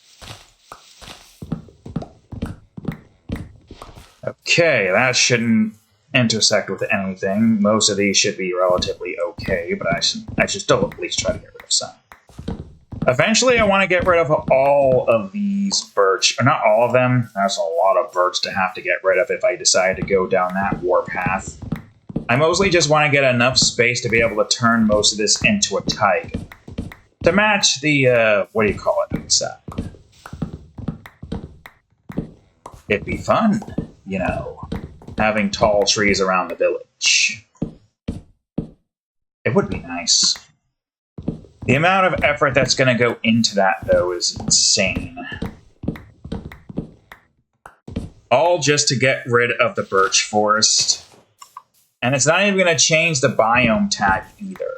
Okay, that shouldn't intersect with anything. Most of these should be relatively okay, but I should still at least try to get rid of some. Eventually, I want to get rid of all of these birch. Or not all of them. That's a lot of birch to have to get rid of if I decide to go down that warpath. I mostly just want to get enough space to be able to turn most of this into a taiga. To match the, what do you call it outside? It'd be fun, you know, having tall trees around the village. It would be nice. The amount of effort that's going to go into that, though, is insane. All just to get rid of the birch forest. And it's not even going to change the biome tag either.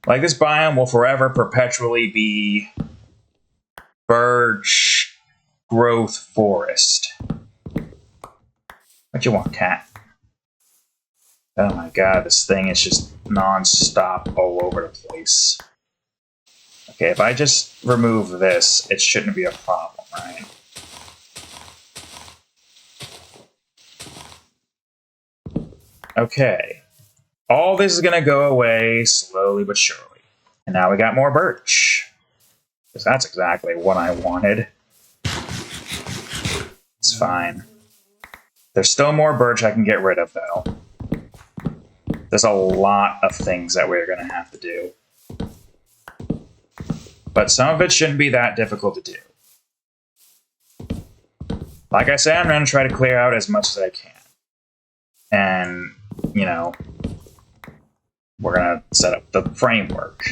Like, this biome will forever perpetually be birch growth forest. What you want, cat? Oh my god, this thing is just non-stop all over the place. Okay, if I just remove this, it shouldn't be a problem, right? Okay. All this is going to go away slowly but surely. And now we got more birch. Because that's exactly what I wanted. It's fine. There's still more birch I can get rid of, though. There's a lot of things that we're going to have to do. But some of it shouldn't be that difficult to do. Like I said, I'm going to try to clear out as much as I can. And, you know, we're going to set up the framework.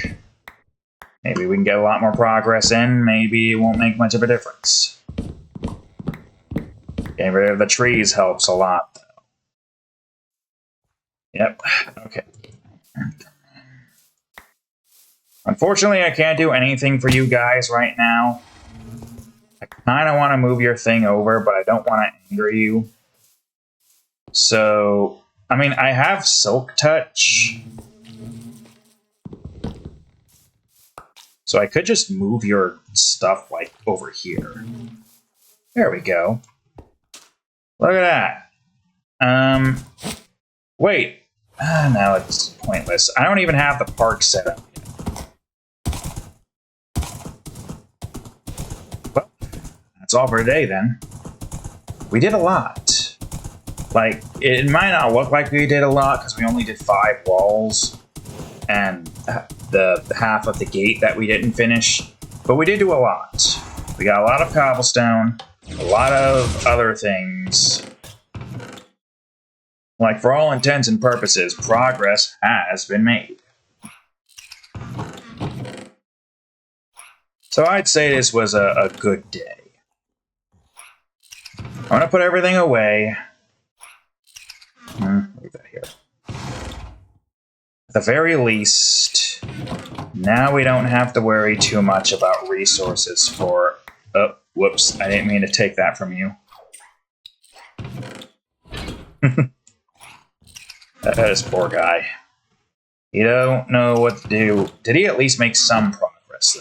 Maybe we can get a lot more progress in. Maybe it won't make much of a difference. Getting rid of the trees helps a lot, though. Yep, okay. Unfortunately, I can't do anything for you guys right now. I kind of want to move your thing over, but I don't want to anger you. So, I mean, I have Silk Touch. So I could just move your stuff, like, over here. There we go. Look at that. Wait. No, it's pointless. I don't even have the park set up yet. Well, that's all for today, then. We did a lot. Like, it might not look like we did a lot, because we only did 5 walls, and the half of the gate that we didn't finish, but we did do a lot. We got a lot of cobblestone, a lot of other things. Like, for all intents and purposes, progress has been made. So I'd say this was a good day. I'm going to put everything away. Leave that here. At the very least, now we don't have to worry too much about resources for... Oh, whoops, I didn't mean to take that from you. This poor guy. He don't know what to do. Did he at least make some progress,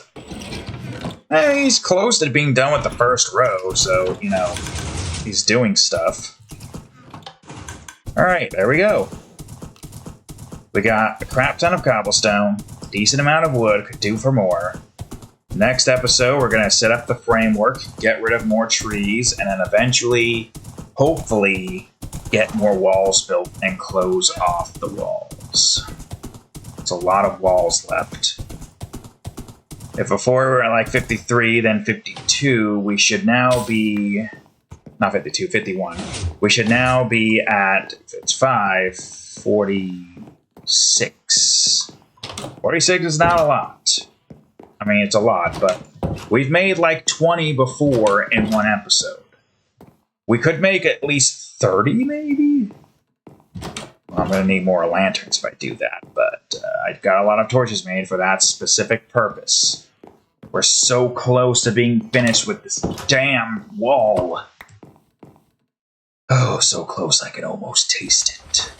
though? He's close to being done with the first row, so, you know, he's doing stuff. Alright, there we go. We got a crap ton of cobblestone, decent amount of wood, could do for more. Next episode, we're going to set up the framework, get rid of more trees, and then eventually, hopefully, get more walls built and close off the walls. There's a lot of walls left. If before we were at like 53, then 52, we should now be... Not 52, 51. We should now be at, if it's 5, 46. 46 is not a lot. I mean, it's a lot, but we've made like 20 before in one episode. We could make at least 30, maybe? Well, I'm going to need more lanterns if I do that, but I've got a lot of torches made for that specific purpose. We're so close to being finished with this damn wall. Oh, so close I can almost taste it.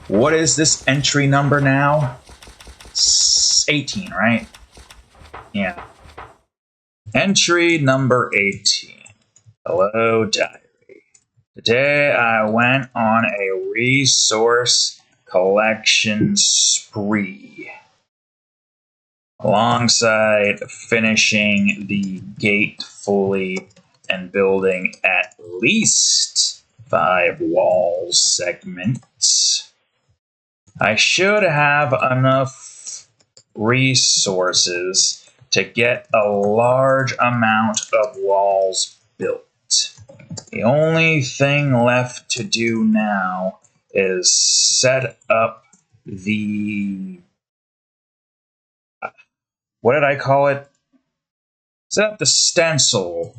What is this entry number now? 18, right? Yeah. Entry number 18. Hello, diary. Today I went on a resource collection spree. Alongside finishing the gate fully and building at least 5 wall segments. I should have enough resources to get a large amount of walls built. The only thing left to do now is set up the... What did I call it? Set up the stencil,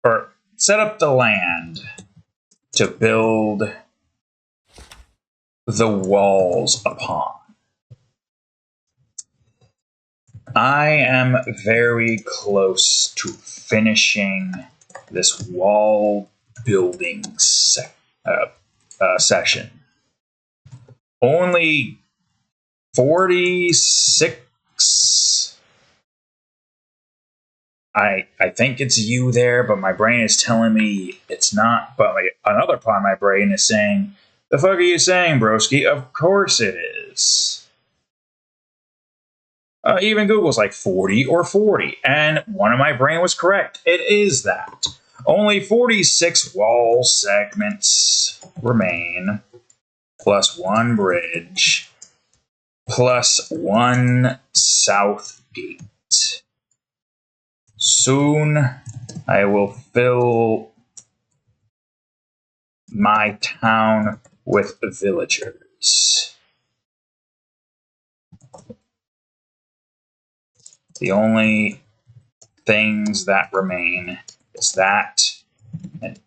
or set up the land to build the walls upon. I am very close to finishing this wall building session. Only 46. I think it's you there, but my brain is telling me it's not. But another part of my brain is saying, "The fuck are you saying, broski? Of course it is." Even Google's like 40 or 40, and one of my brain was correct. It is that. Only 46 wall segments remain, plus 1 bridge, plus 1 south gate. Soon, I will fill my town with villagers. The only things that remain is that and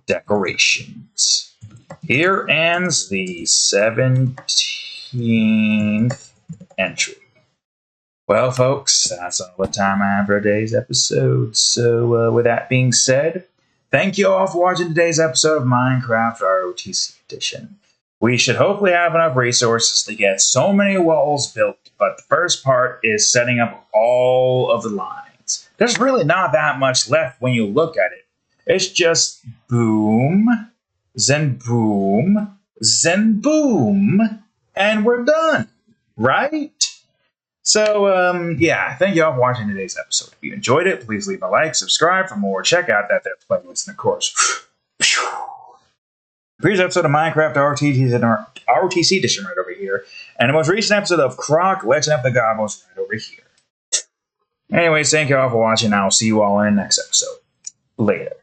decorations. Here ends the 17th entry. Well, folks, that's all the time I have for today's episode. So, with that being said, thank you all for watching today's episode of Minecraft ROTC Edition. We should hopefully have enough resources to get so many walls built, but the first part is setting up all of the lines. There's really not that much left when you look at it. It's just boom, then boom, then boom, and we're done, right? So, yeah, thank you all for watching today's episode. If you enjoyed it, please leave a like, subscribe for more, check out that playlist, and of course, previous episode of Minecraft ROTC Edition right over here, and the most recent episode of Croc Legend of the Goblins right over here. Anyways, thank you all for watching, and I'll see you all in the next episode. Later.